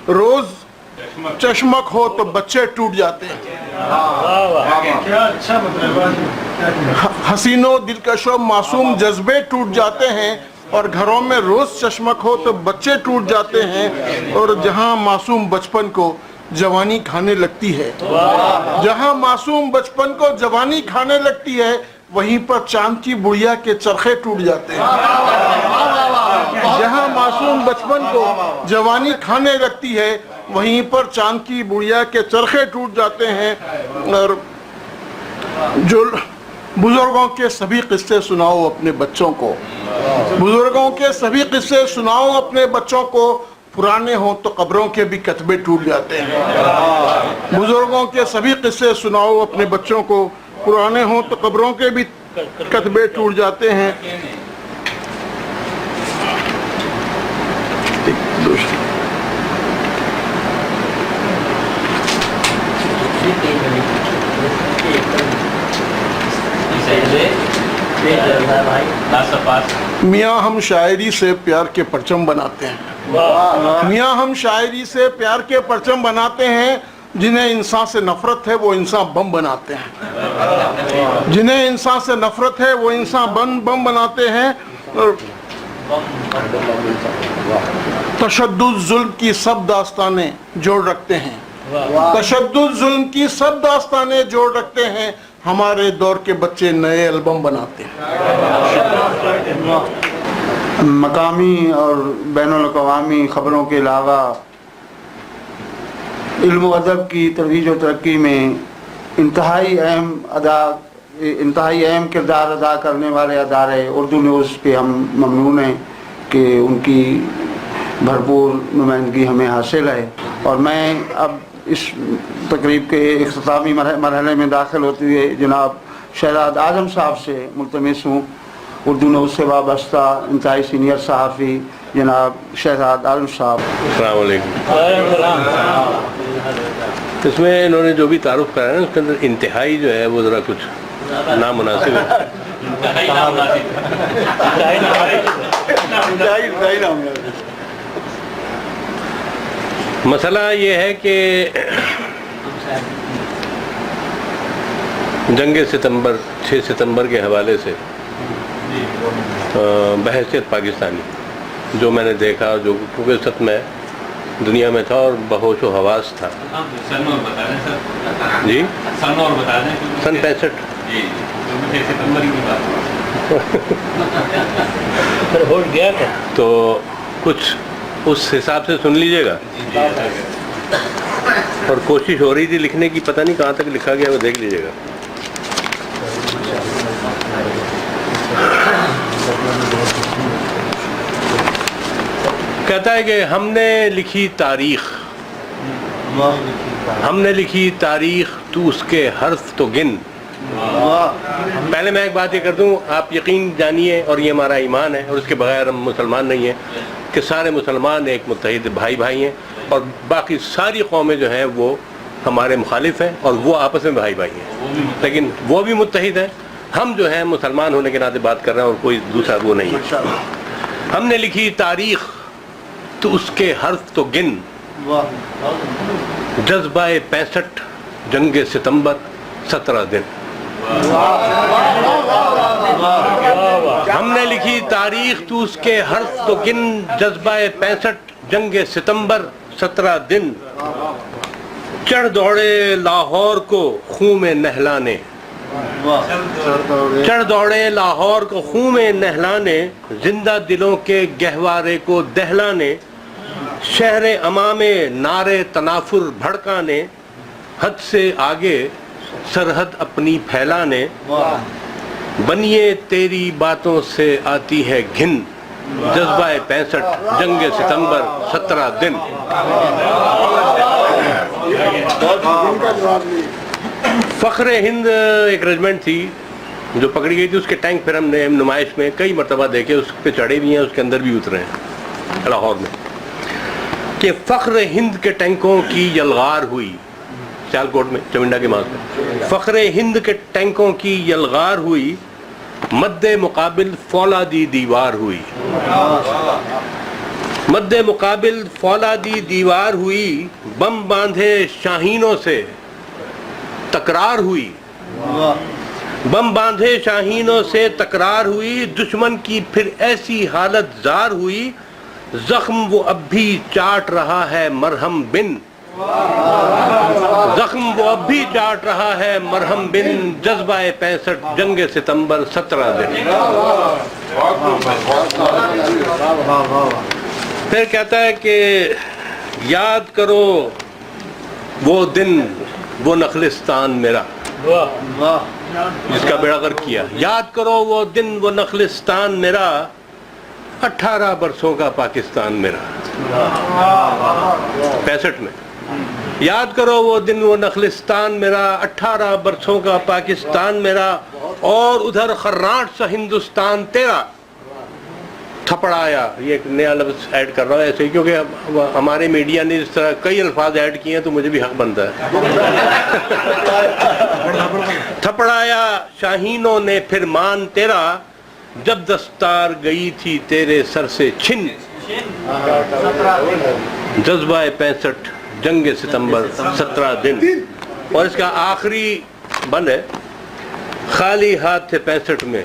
روز چشمک ہو تو بچے ٹوٹ جاتے ہیں، حسینوں دلکشوں معصوم جذبے ٹوٹ جاتے ہیں، اور گھروں میں روز چشمک ہو تو بچے ٹوٹ جاتے ہیں، اور جہاں معصوم بچپن کو جوانی کھانے لگتی ہے، جہاں معصوم بچپن کو جوانی کھانے لگتی ہے، وہیں پر چاند کی بڑیا کے چرخے ٹوٹ جاتے ہیں، جہاں معصوم بچپن کو جوانی کھانے لگتی ہے، وہیں پر چاند کی بڑیا کے چرخے ٹوٹ جاتے ہیں۔ اور جو بزرگوں کے سبھی قصے سناؤ اپنے بچوں کو، بزرگوں کے سبھی قصے سناؤ اپنے بچوں کو، پرانے ہوں تو قبروں کے بھی کتبے ٹوٹ جاتے ہیں، بزرگوں کے سبھی قصے سناؤ اپنے بچوں کو، پرانے ہوں تو قبروں کے بھی کتبے ٹوٹ جاتے ہیں۔ میاں ہم شاعری سے پیار کے پرچم بناتے ہیں، میاں ہم شاعری سے پیار کے پرچم بناتے ہیں، جنہیں انسان سے نفرت ہے وہ انسان بم بناتے ہیں، جنہیں انسان سے نفرت ہے وہ انسان بم بناتے ہیں، اور تشدد ظلم کی سب داستانیں جوڑ رکھتے ہیں، تشدد ظلم کی سب داستانیں جوڑ رکھتے ہیں، ہمارے دور کے بچے نئے البم بناتے ہیں۔ مقامی اور بین الاقوامی خبروں کے علاوہ علم و ادب کی ترویج و ترقی میں انتہائی اہم کردار ادا کرنے والے ادارے اردو نیوز کے ہم ممنون ہیں کہ ان کی بھرپور نمائندگی ہمیں حاصل ہے، اور میں اب اس تقریب کے اختتامی مرحلے میں داخل ہوتے ہوئے جناب شہزاد اعظم صاحب سے ملتمس ہوں، اردو نیوز سے وابستہ انتہائی سینئر صحافی جناب شہزاد اعظم صاحب۔ السلام علیکم۔ اس میں انہوں نے جو بھی تعارف کرایا نا اس کے اندر انتہائی جو ہے وہ ذرا کچھ نامناسب ہے۔ مسئلہ یہ ہے کہ جنگ ستمبر 6 ستمبر کے حوالے سے بحیثیت پاکستانی جو میں نے دیکھا، جو کیونکہ اس وقت میں دنیا میں تھا اور بہوش و حواس تھا۔ جی سن 65 تو کچھ اس حساب سے سن لیجئے گا، اور کوشش ہو رہی تھی لکھنے کی، پتہ نہیں کہاں تک لکھا گیا وہ دیکھ لیجئے گا۔ کہتا ہے کہ ہم نے لکھی تاریخ، ہم نے لکھی تاریخ تو اس کے حرف تو گن۔ پہلے میں ایک بات یہ کر دوں، آپ یقین جانیے، اور یہ ہمارا ایمان ہے اور اس کے بغیر ہم مسلمان نہیں ہیں، کہ سارے مسلمان ایک متحد بھائی ہیں، اور باقی ساری قومیں جو ہیں وہ ہمارے مخالف ہیں اور وہ آپس میں بھائی ہیں، لیکن وہ بھی متحد ہیں۔ ہم جو ہیں مسلمان ہونے کے ناطے بات کر رہے ہیں اور کوئی دوسرا وہ نہیں ہے۔ ہم نے لکھی تاریخ تو اس کے حرف تو گن، جذبہ 65 جنگ ستمبر 17 دن۔ ہم نے لکھی تاریخ تو اس کے حرف تو گن، جذبہ 65 جنگ ستمبر 17 دن۔ چڑھ دوڑے لاہور کو خون میں نہلانے، چڑھ دوڑے لاہور کو خون میں نہلانے، زندہ دلوں کے گہوارے کو دہلانے، شہر امام نعرے تنافر بھڑکانے، حد سے آگے سرحد اپنی پھیلانے، بنیے تیری باتوں سے آتی ہے گھن، جذبہ 65 جنگ ستمبر 17 دن۔ فخر ہند ایک رجمنٹ تھی جو پکڑی گئی تھی، اس کے ٹینک پھر ہم نے نمائش میں کئی مرتبہ دیکھے، اس پہ چڑھے بھی ہیں، اس کے اندر بھی اترے ہیں لاہور میں، کہ فخر ہند کے ٹینکوں کی یلغار ہوئی، سیالکوٹ میں چمنڈا کے ماس میں، فخر ہند کے ٹینکوں کی یلغار ہوئی، مد مقابل فولادی دیوار ہوئی، مد مقابل فولادی دیوار ہوئی، بم باندھے شاہینوں سے تکرار ہوئی، بم باندھے شاہینوں سے تکرار ہوئی، دشمن کی پھر ایسی حالت زار ہوئی، زخم وہ اب بھی چاٹ رہا ہے مرہم بن، زخم وہ اب بھی چاٹ رہا ہے مرہم بن، جذبہ 65 جنگ ستمبر 17 دن۔ پھر کہتا ہے کہ یاد کرو وہ دن وہ نخلستان میرا، جس کا بیڑا غرق کیا، یاد کرو وہ دن وہ نخلستان میرا، 18 برسوں کا پاکستان میرا، 65 میں، یاد کرو وہ دن وہ نخلستان میرا، 18 برسوں کا پاکستان میرا، اور ادھر خراٹ سا ہندوستان تیرا، تھپڑایا۔ یہ ایک نیا لفظ ایڈ کر رہا ہوں ایسے ہی، کیونکہ ہمارے میڈیا نے اس طرح کئی الفاظ ایڈ کیے ہیں تو مجھے بھی حق بنتا ہے۔ تھپڑایا شاہینوں نے پھر مان تیرا، جب دستار گئی تھی تیرے سر سے چھن، جذبہ 65 جنگ ستمبر 17 دن. اور اس کا آخری بند ہے، خالی ہاتھ تھے 65 میں،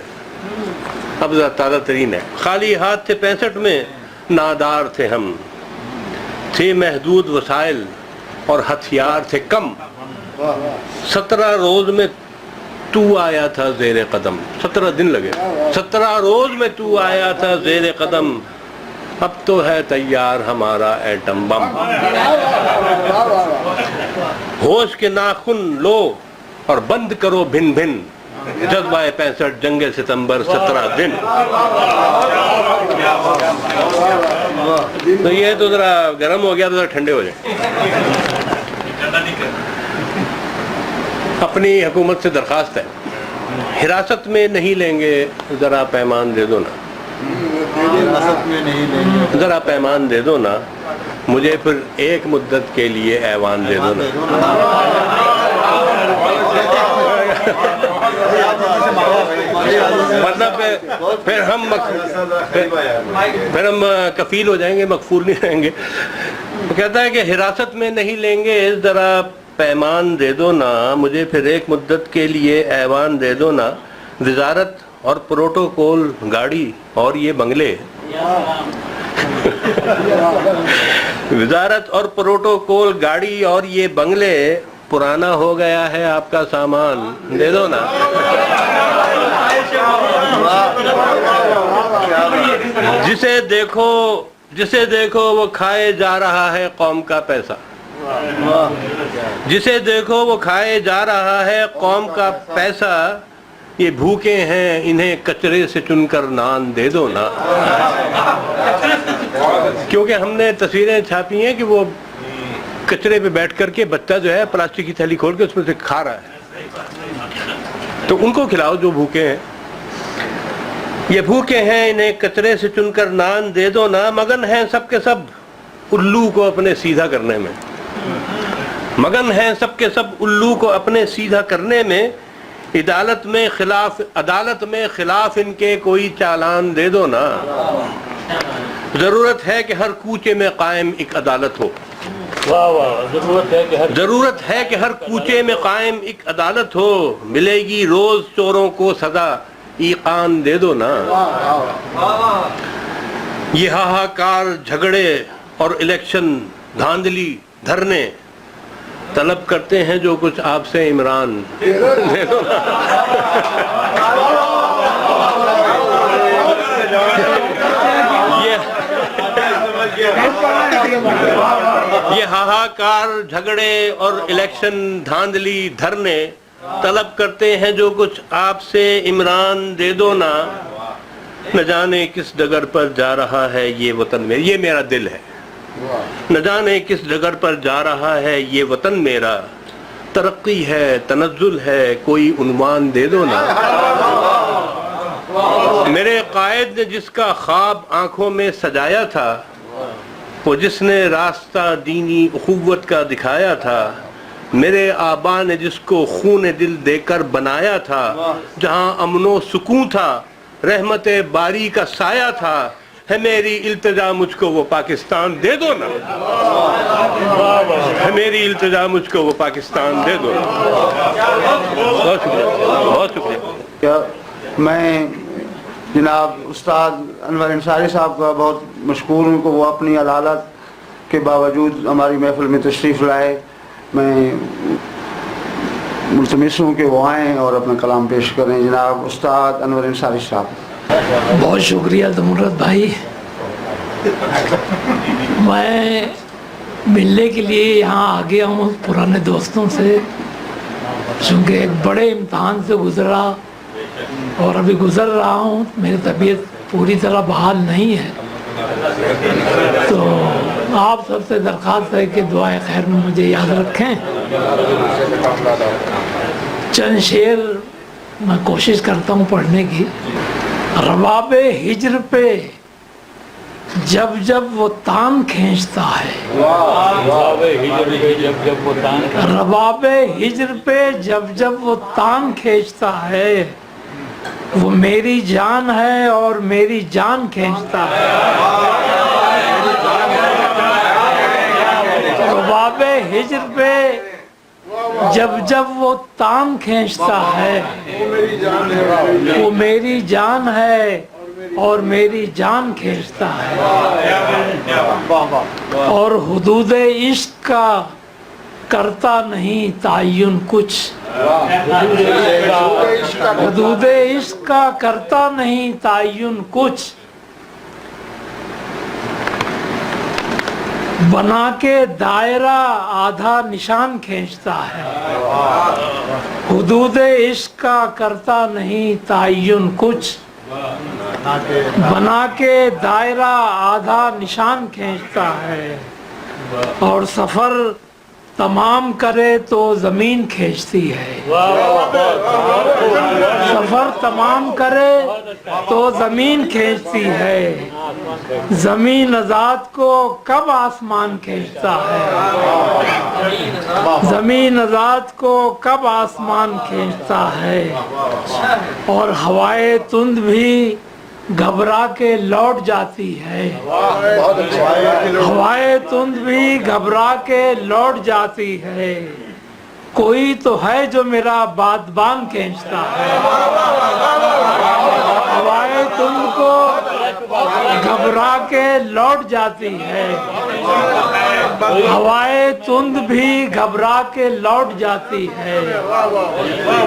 اب ذرا تازہ ترین ہے، خالی ہاتھ تھے 65 میں، نادار تھے ہم، تھے محدود وسائل اور ہتھیار تھے کم. 17 روز میں تو آیا تھا زیر قدم، 17 دن لگے، 17 روز میں تو آیا تھا زیر قدم، اب تو ہے تیار ہمارا ایٹم بم. ہوش کے ناخن لو اور بند کرو بھن بھن، جذبہ 65 جنگ ستمبر 17 دن. تو یہ تو ذرا گرم ہو گیا تو ذرا ٹھنڈے ہو جائیں. اپنی حکومت سے درخواست ہے، حراست میں نہیں لیں گے، ذرا پیمان دے دو نا، ذرا پیمان دے دو نا، مجھے پھر ایک مدت کے لیے ایوان دے دو نا. مطلب پھر ہم کفیل ہو جائیں گے، مغفور نہیں رہیں گے. وہ کہتا ہے کہ حراست میں نہیں لیں گے، ذرا پیمان دے دو نا، مجھے پھر ایک مدت کے لیے ایوان دے دو نا. وزارت اور پروٹوکول گاڑی اور یہ بنگلے، وزارت اور پروٹوکول گاڑی اور یہ بنگلے، پرانا ہو گیا ہے آپ کا سامان، دے دو نا. جسے دیکھو وہ کھائے جا رہا ہے قوم کا پیسہ، جسے دیکھو وہ کھائے جا رہا ہے قوم کا پیسہ، یہ بھوکے ہیں انہیں کچرے سے چن کر نان دے دو نا. کیونکہ ہم نے تصویریں چھاپی ہیں کہ وہ کچرے پہ بیٹھ کر کے بچہ جو ہے پلاسٹک کی تھیلی کھول کے اس میں سے کھا رہا ہے، تو ان کو کھلاؤ جو بھوکے ہیں. یہ بھوکے ہیں انہیں کچرے سے چن کر نان دے دو نا، مگن ہیں سب کے سب الو کو اپنے سیدھا کرنے میں، مگن ہیں سب کے سب الو کو اپنے سیدھا کرنے میں. عدالت میں خلاف ان کے کوئی چالان دے دو نا. ضرورت ہے کہ ہر کوچے میں قائم ایک عدالت ہو، ضرورت ہے کہ ہر کوچے میں قائم ایک عدالت ہو، ملے گی روز چوروں کو سزا، ایقان دے دو نا. یہ ہاہاکار جھگڑے اور الیکشن دھاندلی دھرنے، طلب کرتے ہیں جو کچھ آپ سے عمران، دے دو نا. یہ ہاہاکار جھگڑے اور الیکشن دھاندلی دھرنے، طلب کرتے ہیں جو کچھ آپ سے عمران، دے دو نا. نہ جانے کس ڈگر پر جا رہا ہے یہ وطن میرا، یہ میرا دل ہے، نہ جانے کس ڈگر پر جا رہا ہے یہ وطن میرا. ترقی ہے تنزل ہے کوئی عنوان دے دو نا. میرے قائد نے جس کا خواب آنکھوں میں سجایا تھا، وہ جس نے راستہ دینی اخوت کا دکھایا تھا، میرے آبا نے جس کو خون دل دے کر بنایا تھا، جہاں امن و سکون تھا، رحمت باری کا سایہ تھا، ہے میری التجا مجھ کو وہ پاکستان دے دو نا. ہے میری التجا مجھ کو وہ پاکستان دے دو نا. بہت شکریہ، بہت شکریہ. میں جناب استاد انور انصاری صاحب کا بہت مشکور ہوں کہ وہ اپنی عدالت کے باوجود ہماری محفل میں تشریف لائے. میں ملتمس ہوں کہ وہ آئیں اور اپنا کلام پیش کریں. جناب استاد انور انصاری صاحب. بہت شکریہ زمرت بھائی. میں ملنے کے لیے یہاں آ گیا ہوں پرانے دوستوں سے، چونکہ ایک بڑے امتحان سے گزرا اور ابھی گزر رہا ہوں. میری طبیعت پوری طرح بحال نہیں ہے، تو آپ سب سے درخواست ہے کہ دعائے خیر میں مجھے یاد رکھیں. چند شعر میں کوشش کرتا ہوں پڑھنے کی. رباب ہجر پہ جب جب وہ تان کھینچتا ہے، رباب ہجر پہ جب جب وہ تان کھینچتا ہے، وہ میری جان ہے اور میری جان کھینچتا ہے. رباب ہجر پہ جب جب وہ تان کھینچتا ہے وہ میری جان ہے اور میری جان کھینچتا ہے. اور حدود عشق کا کرتا نہیں تعین کچھ. حدود عشق کا کرتا نہیں تعین کچھ. بنا کے دائرہ آدھا نشان کھینچتا ہے. حدود عشق کا کرتا نہیں تعین کچھ. بنا کے دائرہ آدھا نشان کھینچتا ہے. اور سفر تمام کرے تو زمین کھینچتی ہے. سفر تمام کرے تو زمین کھینچتی ہے. زمین ذات کو کب آسمان کھینچتا ہے. زمین ذات کو کب آسمان کھینچتا ہے. اور ہوائے تند بھی گھبرا کے لوٹ جاتی ہے. ہوائے تند بھی گھبرا کے لوٹ جاتی ہے. کوئی تو ہے جو میرا بادبان کھینچتا ہے. ہوائے تند کو گھبرا کے لوٹ جاتی ہے. ہوائے تند بھی گھبرا کے لوٹ جاتی ہے.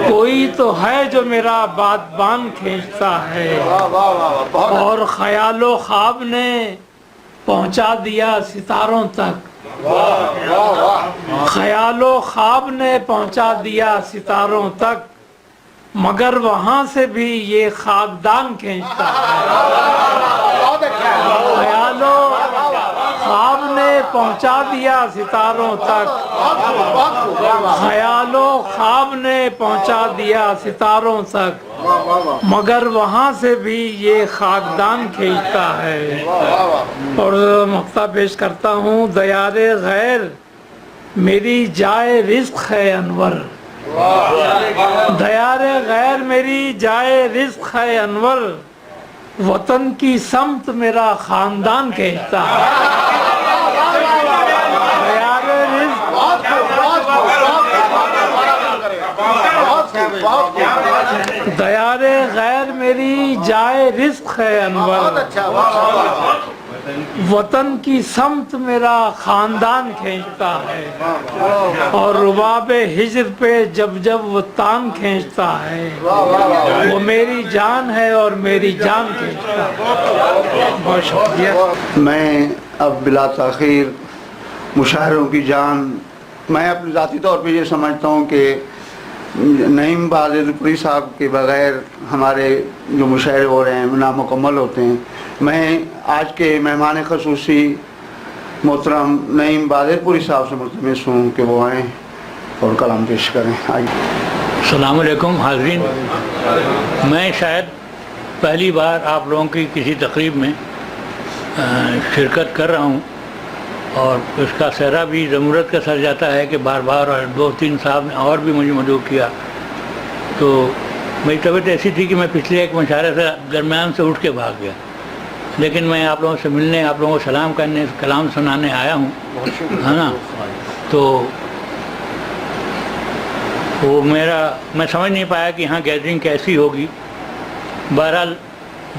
کوئی تو ہے جو میرا بادبان کھینچتا ہے. اور خیال و خواب نے پہنچا دیا ستاروں تک. خیال و خواب نے پہنچا دیا ستاروں تک. مگر وہاں سے بھی یہ خاکدان کھینچتا ہے. خیال و خواب نے پہنچا دیا ستاروں تک. خیال و خواب نے پہنچا دیا ستاروں تک. مگر وہاں سے بھی یہ خاکدان کھینچتا ہے. اور مقطع پیش کرتا ہوں. دیار غیر میری جائے رزق ہے انور. دیار غیر میری جائے رزق ہے انور. وطن کی سمت میرا خاندان کھینچتا ہے. دیار رزق دیار غیر میری جائے رزق ہے انور. وطن کی سمت میرا خاندان کھینچتا ہے. اور رباب ہجر پہ جب جب وہ تان کھینچتا ہے وہ میری جان ہے اور میری جان کھینچتا ہے. بہت شکریہ. میں اب بلا تاخیر مشاعروں کی جان میں اپنے ذاتی طور پہ یہ سمجھتا ہوں کہ نعیم بہادر پوری صاحب کے بغیر ہمارے جو مشاعرے ہو رہے ہیں نامکمل ہوتے ہیں. میں آج کے مہمان خصوصی محترم نعیم بہادر پوری صاحب سے ملتمس ہوں کہ وہ آئیں اور کلام پیش کریں. آئیے. السلام علیکم حاضرین. میں شاید پہلی بار آپ لوگوں کی کسی تقریب میں شرکت کر رہا ہوں اور اس کا صحرا بھی ضرورت کا سر جاتا ہے کہ بار بار اور 2-3 صاحب نے اور بھی مجھے مدعو کیا. تو میری طبیعت ایسی تھی کہ میں پچھلے ایک مشاعرے سے درمیان سے اٹھ کے بھاگ گیا. لیکن میں آپ لوگوں سے ملنے آپ لوگوں کو سلام کرنے کلام سنانے آیا ہوں ہے نا. تو وہ میں سمجھ نہیں پایا کہ یہاں گیدرنگ کیسی ہوگی. بہرحال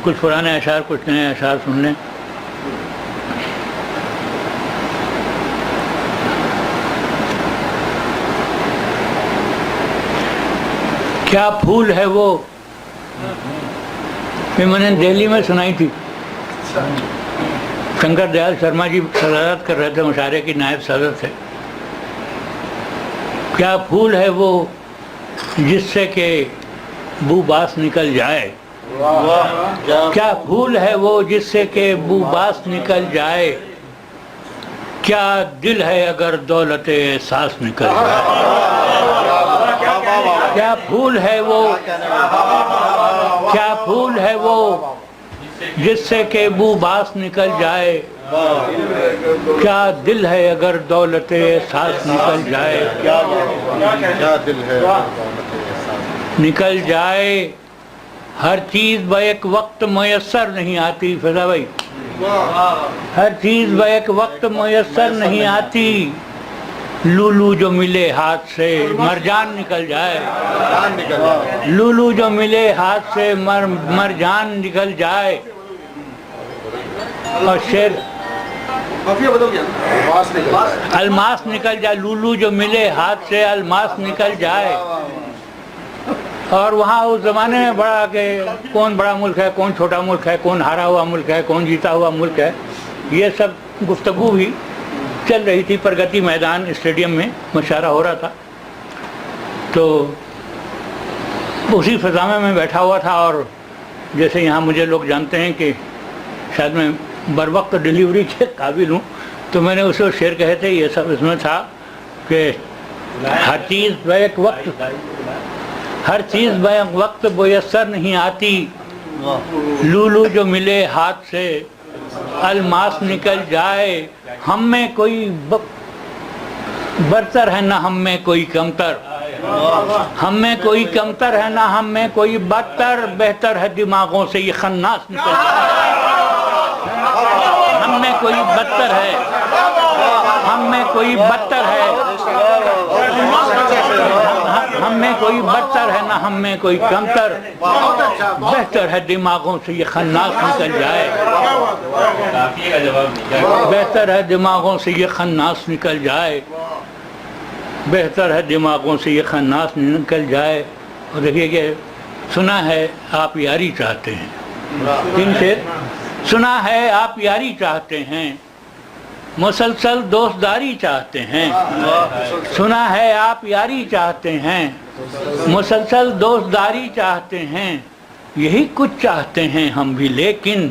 کچھ پرانے اشعار کچھ نئے اشعار سن لیں. کیا پھول ہے وہ یہ میں نے دہلی میں سنائی تھی. شنکر دیال شرما جی صدارت کر رہے تھے مشاعرے کی نائب صدر تھے. کیا پھول ہے وہ جس سے کہ بو باس نکل جائے. کیا پھول ہے وہ جس سے کہ بو باس نکل جائے. کیا دل ہے اگر دولت احساس نکل جائے. کیا پھول ہے وہ کیا پھول ہے وہ جس سے کہ بو باس نکل جائے. کیا دل ہے اگر دولت احساس نکل جائے. کیا دل ہے نکل جائے ہر چیز بیک وقت میسر نہیں آتی. فضا بھائی ہر چیز بیک وقت میسر نہیں آتی. لولو جو ملے ہاتھ سے مرجان نکل جائے. لولو جو ملے ہاتھ سے مرجان نکل جائے. اور شیر الماس نکل جائے. لولو جو ملے ہاتھ سے الماس نکل جائے. اور وہاں اس زمانے میں بڑا کہ کون بڑا ملک ہے، کون چھوٹا ملک ہے، کون ہارا ہوا ملک ہے، کون جیتا ہوا ملک ہے، یہ سب گفتگو بھی چل رہی تھی. پرگتی میدان اسٹیڈیم میں مشاعرہ ہو رہا تھا. تو اسی فضا میں بیٹھا ہوا تھا. اور جیسے یہاں مجھے لوگ جانتے ہیں کہ شاید میں بر وقت ڈیلیوری کے قابل ہوں، تو میں نے اسے شعر کہے تھے. یہ سب اس میں تھا کہ ہر چیز بیک وقت، ہر چیز بیک وقت میسر نہیں آتی. لولو جو ملے ہاتھ سے الماس نکل جائے. ہم میں کوئی برتر ہے نہ ہم میں کوئی کمتر. ہم میں کوئی کمتر ہے نہ ہم میں کوئی بدتر. بہتر ہے دماغوں سے یہ خناس نکل جائے. ہم میں کوئی بدتر ہے، ہم میں کوئی بدتر ہے، ہم میں کوئی بدتر ہے نہ ہم میں کوئی کمتر. بہتر ہے دماغوں سے یہ خناس نکل جائے. بہتر ہے دماغوں سے یہ خناس نکل جائے. بہتر ہے دماغوں سے یہ خناس نکل جائے. اور دیکھیے کہ سنا ہے آپ یاری چاہتے ہیں. تین شعر. سنا ہے آپ یاری چاہتے ہیں، مسلسل دوستداری چاہتے ہیں. سنا ہے آپ یاری چاہتے ہیں، مسلسل دوستداری چاہتے ہیں. یہی کچھ چاہتے ہیں ہم بھی، لیکن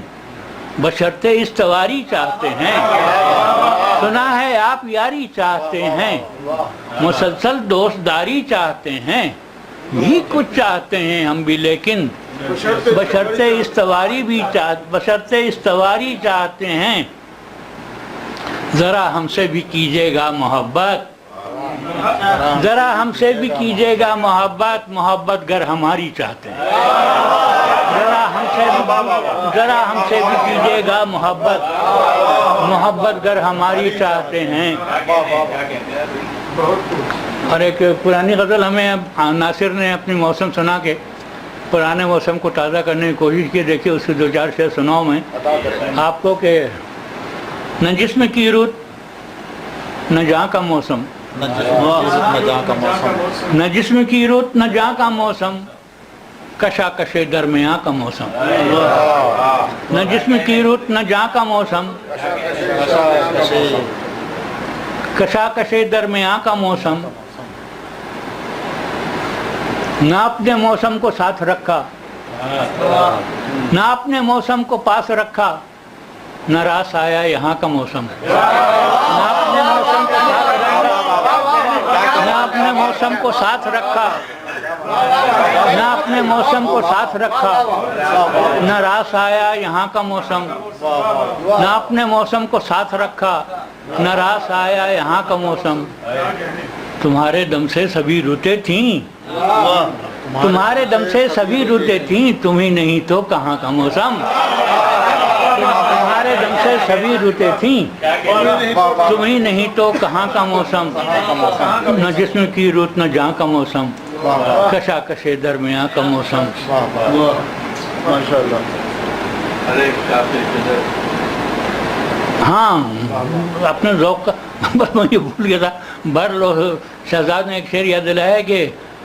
بشرطِ استواری چاہتے ہیں. سنا ہے آپ یاری چاہتے ہیں، مسلسل دوستداری چاہتے ہیں. یہی کچھ چاہتے ہیں ہم بھی، لیکن بشرطِ استواری چاہتے ہیں. ذرا ہم سے بھی کیجیے گا محبت، ذرا ہم سے بھی کیجیے گا محبت. محبت گر ہماری چاہتے ہیں. ذرا ہم سے بھی کیجیے گا محبت. محبت گر ہماری چاہتے ہیں. اور ایک پرانی غزل ہمیں ناصر نے اپنی موسم سنا کے پرانے موسم کو تازہ کرنے کی کوشش کی. دیکھیے اس کے دو چار شعر سناؤں میں آپ کو کہ نہ جسم کی رت نہ جہاں کا موسم، نہ جسم کی رت نہ جہاں کا موسم، کشاکش درمیاں کا موسم. نہ جسم کی رت نہ جہاں کا موسم، کشاکش درمیاں کا موسم. نہ اپنے موسم کو ساتھ رکھا، نہ اپنے موسم کو پاس رکھا. نہ راس آیا یہاں کا موسم. نہ اپنے موسم کو ساتھ رکھا، نہ اپنے موسم کو ساتھ رکھا، نہ اپنے موسم کو ساتھ رکھا. نہ راس آیا یہاں کا موسم. نہ اپنے موسم کو ساتھ رکھا، نہ راس آیا یہاں کا موسم. تمہارے دم سے سبھی رتیں تھیں، تمہارے دم سے سبھی رتیں تھیں. تم ہی نہیں تو کہاں کا موسم. تمہارے دم سے سبھی رتیں تھیں، تم ہی نہیں تو کہاں کا موسم. نہ جسم کی رت نہ جہاں کا موسم، کشاکش درمیاں کا موسم. ہاں اپنے ذوق کا بس میں یہ بھول گیا تھا. شہزاد نے ایک شعر یاد دلایا ہے کہ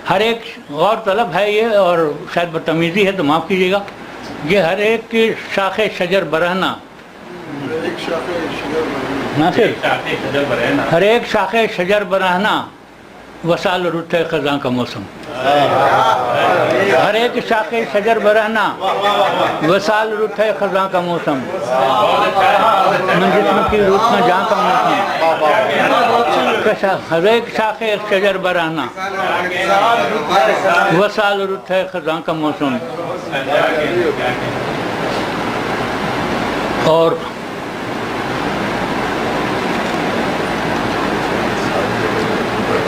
ہر ایک غور طلب ہے یہ، اور شاید بدتمیزی ہے تو معاف کیجیے گا، یہ ہر ایک کی شاخ شجر برہنہ. ہر ایک شاخ شجر برہنہ، وصال رت خزاں کا موسم. ہر ایک شاخ شجر برہنہ، وصال رت خزاں کا موسم. نہ جسم کی رت نہ جہاں کا موسم، ہر ایک شاخ شجر برہنہ، وصال رت خزاں کا موسم. اور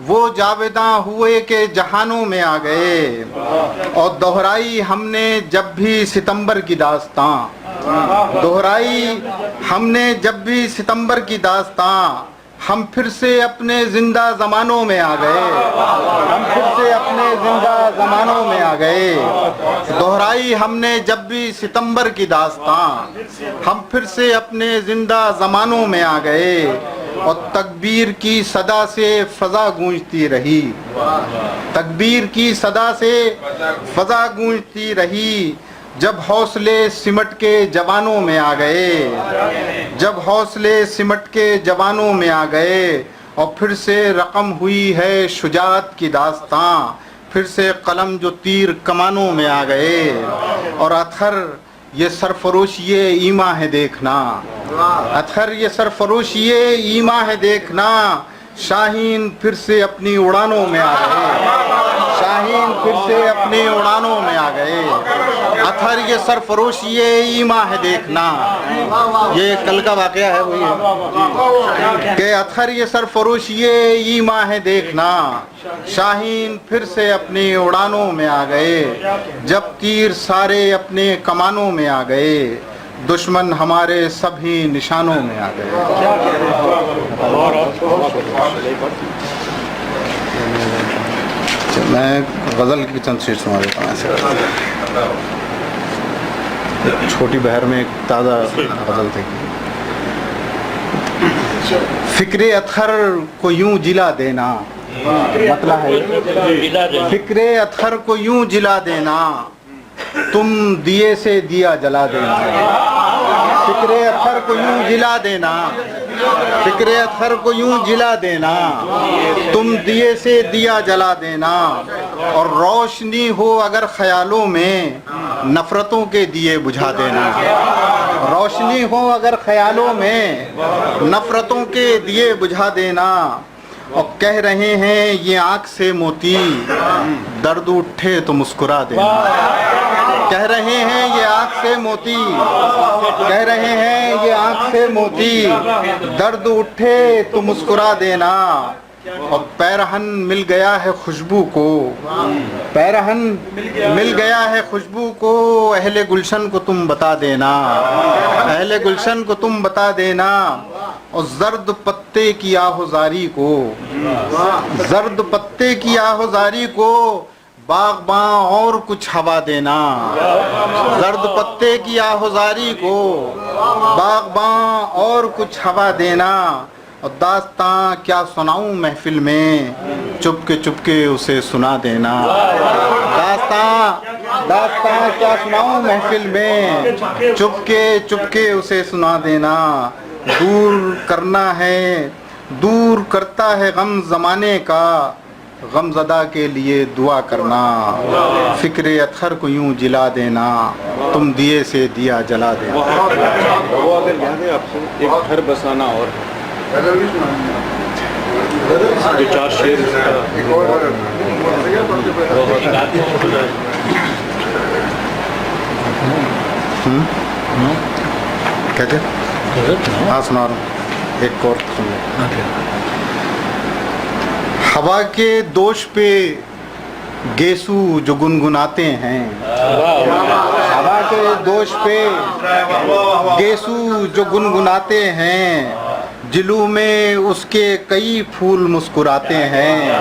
وہ جاویداں ہوئے کہ جہانوں میں آ گئے، اور دہرائی ہم نے جب بھی ستمبر کی داستاں، دہرائی ہم نے جب بھی ستمبر کی داستاں، ہم پھر سے اپنے زندہ زمانوں میں آ گئے، ہم پھر سے اپنے زندہ زمانوں میں آ گئے، دہرائی ہم نے جب بھی ستمبر کی داستاں، ہم پھر سے اپنے زندہ زمانوں میں آ گئے، اور تکبیر کی صدا سے فضا گونجتی رہی، تکبیر کی صدا سے فضا گونجتی رہی، جب حوصلے سمٹ کے جوانوں میں آ گئے، جب حوصلے سمٹ کے جوانوں میں آ گئے، اور پھر سے رقم ہوئی ہے شجاعت کی داستاں، پھر سے قلم جو تیر کمانوں میں آ گئے، اور اطہر یہ سرفروشی ایما ہے دیکھنا، اطہر یہ سرفروشی ایما ہے دیکھنا، شاہین پھر سے اپنی اڑانوں میں آ گئے، شاہین پھر سے اپنی اڑانوں میں آ گئے، اطہر یہ سرفروشی ایما ہے دیکھنا، یہ کل کا واقعہ ہے وہی ہے کہ اطہر یہ سرفروشی ایما ہے دیکھنا، شاہین پھر سے اپنی اڑانوں میں آ گئے، جب تیر سارے اپنے کمانوں میں آ گئے، دشمن ہمارے سبھی نشانوں میں آ گئے۔ میں غزل کی چند شعر سنا دیتا ہوں۔ چھوٹی بہر میں ایک تازہ غزل تھی۔ فکر اطہر کو یوں جلا دینا، مطلب ہے فکر اطہر کو یوں جلا دینا، تم دیے سے دیا جلا دینا، فکر اطہر کو یوں جلا دینا، فکر اطہر کو یوں جلا دینا، تم دیے سے دیا جلا دینا، اور روشنی ہو اگر خیالوں میں نفرتوں کے دیے بجھا دینا، روشنی ہو اگر خیالوں میں نفرتوں کے دیے بجھا دینا، اور کہہ رہے ہیں یہ آنکھ سے موتی، درد اٹھے تو مسکرا دینا، کہہ رہے ہیں یہ آنکھ سے موتی، کہہ رہے ہیں یہ آنکھ سے موتی، درد اٹھے تو مسکرا دینا، اور پیرہن مل گیا ہے خوشبو کو، پیرہن مل گیا ہے خوشبو کو، اہل گلشن کو تم بتا دینا، اہل گلشن کو تم بتا دینا، اور زرد پتے کی آہوزاری کو، زرد پتے کی آہوزاری کو، باغباں اور کچھ ہوا دینا، زرد پتے کی آہوزاری کو، باغباں اور کچھ ہوا دینا، اور داستاں کیا سناؤں محفل میں، چپ کے اسے سنا دینا، داستاں کیا سناؤں محفل میں، چپ کے اسے سنا دینا، دور کرنا ہے، دور کرتا ہے غم زمانے کا، غم زدہ کے لیے دعا کرنا، فکر اطہر کو یوں جلا دینا، تم دیے سے دیا جلا دینا۔ وہ اگر یاد ہے آپ کو ایک گھر بسانا، اور جو چار شعر کہتے ہاں سنا رہا ہوں، ایک اور سن لیں۔ ہوا کے دوش پہ گیسو جو گنگناتے ہیں، ہوا کے دوش پہ گیسو جو گنگناتے ہیں، جلو میں اس کے کئی پھول مسکراتے ہیں،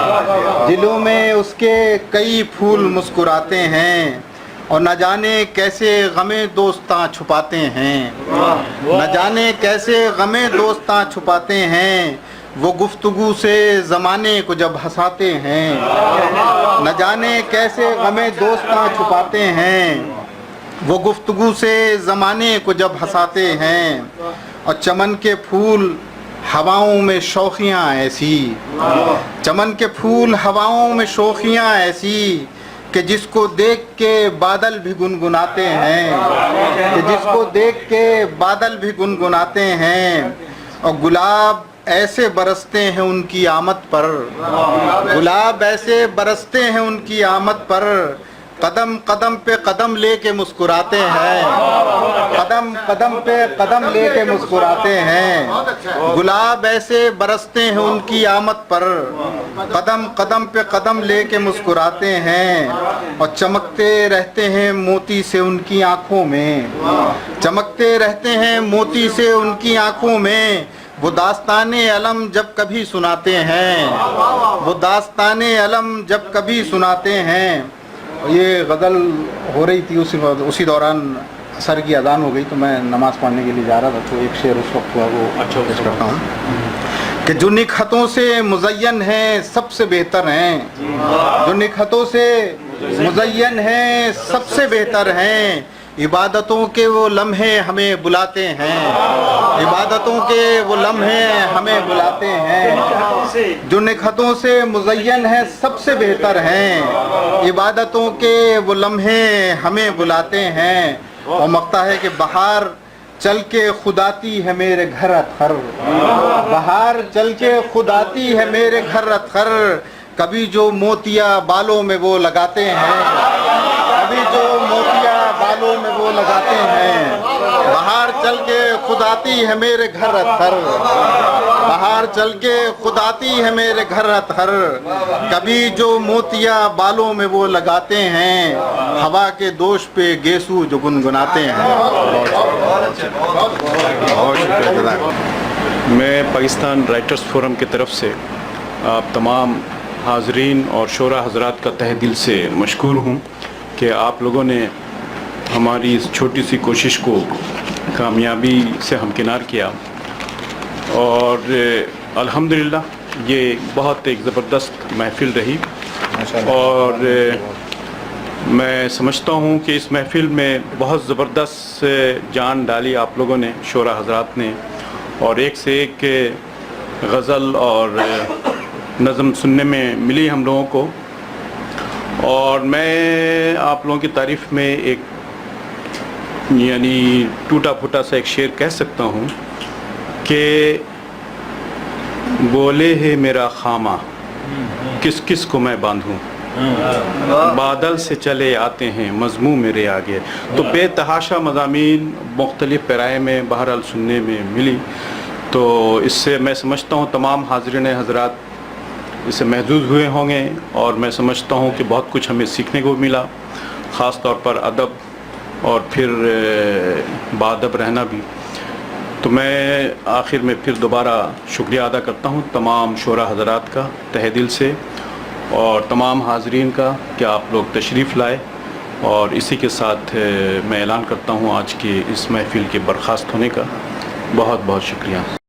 جلو میں اس کے کئی پھول مسکراتے ہیں، اور نہ جانے کیسے غم دوستاں چھپاتے ہیں، نہ جانے کیسے غم دوستاں چھپاتے ہیں، وہ گفتگو سے زمانے کو جب ہنساتے ہیں، نہ جانے کیسے غم دوستاں چھپاتے ہیں، وہ گفتگو سے زمانے کو جب ہنساتے ہیں، اور چمن کے پھول ہواؤں میں شوخیاں ایسی، چمن کے پھول ہواؤں میں شوخیاں ایسی، کہ جس کو دیکھ کے بادل بھی گنگناتے ہیں، کہ جس کو دیکھ کے بادل بھی گنگناتے ہیں، اور گلاب ایسے برستے ہیں ان کی آمد پر، گلاب ایسے برستے ہیں ان کی آمد پر، قدم قدم پہ قدم لے کے مسکراتے ہیں، قدم قدم پہ قدم لے کے مسکراتے ہیں، گلاب ایسے برستے ہیں ان کی آمد پر، قدم قدم پہ قدم لے کے مسکراتے ہیں، اور چمکتے رہتے ہیں موتی سے ان کی آنکھوں میں، چمکتے رہتے ہیں موتی سے ان کی آنکھوں میں، وہ داستان علم جب کبھی سناتے ہیں، وہ داستان علم جب کبھی سناتے ہیں۔ یہ غزل ہو رہی تھی، اسی دوران عصر کی اذان ہو گئی تو میں نماز پڑھنے کے لیے جا رہا تھا، تو ایک شعر اس وقت ہوا وہ پیش کرتا ہوں کہ جو نکھتوں سے مزین ہیں سب سے بہتر ہیں، جو نکھتوں سے مزین ہیں سب سے بہتر ہیں، عبادتوں کے وہ لمحے ہمیں بلاتے ہیں، عبادتوں کے وہ لمحے ہمیں بلاتے ہیں، جو نکھتوں سے مزین ہیں سب سے بہتر ہیں، عبادتوں کے وہ لمحے ہمیں بلاتے ہیں، اور مقطع ہے کہ بہار چل کے خود آتی ہے میرے گھر اتخر، بہار چل کے خود آتی ہے میرے گھر اتخر، کبھی جو موتیا بالوں میں وہ لگاتے ہیں، کبھی جو موتیا بالوں میں وہ لگاتے ہیں، بہار چل کے خود آتی ہے میرے گھر اتخر، بہار چل کے خود آتی ہے میرے گھر اتخر، کبھی جو موتیا بالوں میں وہ لگاتے ہیں، ہوا کے دوش پہ گیسو جو گنگناتے ہیں۔ میں پاکستان رائٹرز فورم کی طرف سے آپ تمام حاضرین اور شعراء حضرات کا تہ دل سے مشکور ہوں کہ آپ لوگوں نے ہماری اس چھوٹی سی کوشش کو کامیابی سے ہمکنار کیا، اور الحمدللہ یہ بہت ایک زبردست محفل رہی، اور میں سمجھتا ہوں کہ اس محفل میں بہت زبردست جان ڈالی آپ لوگوں نے، شعراء حضرات نے، اور ایک سے ایک غزل اور نظم سننے میں ملی ہم لوگوں کو، اور میں آپ لوگوں کی تعریف میں ایک یعنی ٹوٹا پھوٹا سا ایک شعر کہہ سکتا ہوں کہ بولے ہے میرا خامہ کس کس کو میں باندھوں، بادل سے چلے آتے ہیں مضمون میرے آگے، تو بے تحاشا مضامین مختلف پیرائے میں بہرحال سننے میں ملی، تو اس سے میں سمجھتا ہوں تمام حاضرین حضرات اس سے محظوظ ہوئے ہوں گے، اور میں سمجھتا ہوں کہ بہت کچھ ہمیں سیکھنے کو ملا، خاص طور پر ادب اور پھر باادب رہنا بھی۔ تو میں آخر میں پھر دوبارہ شکریہ ادا کرتا ہوں تمام شعراء حضرات کا تہ دل سے، اور تمام حاضرین کا کہ آپ لوگ تشریف لائے، اور اسی کے ساتھ میں اعلان کرتا ہوں آج کے اس محفل کے برخاست ہونے کا۔ بہت بہت شکریہ۔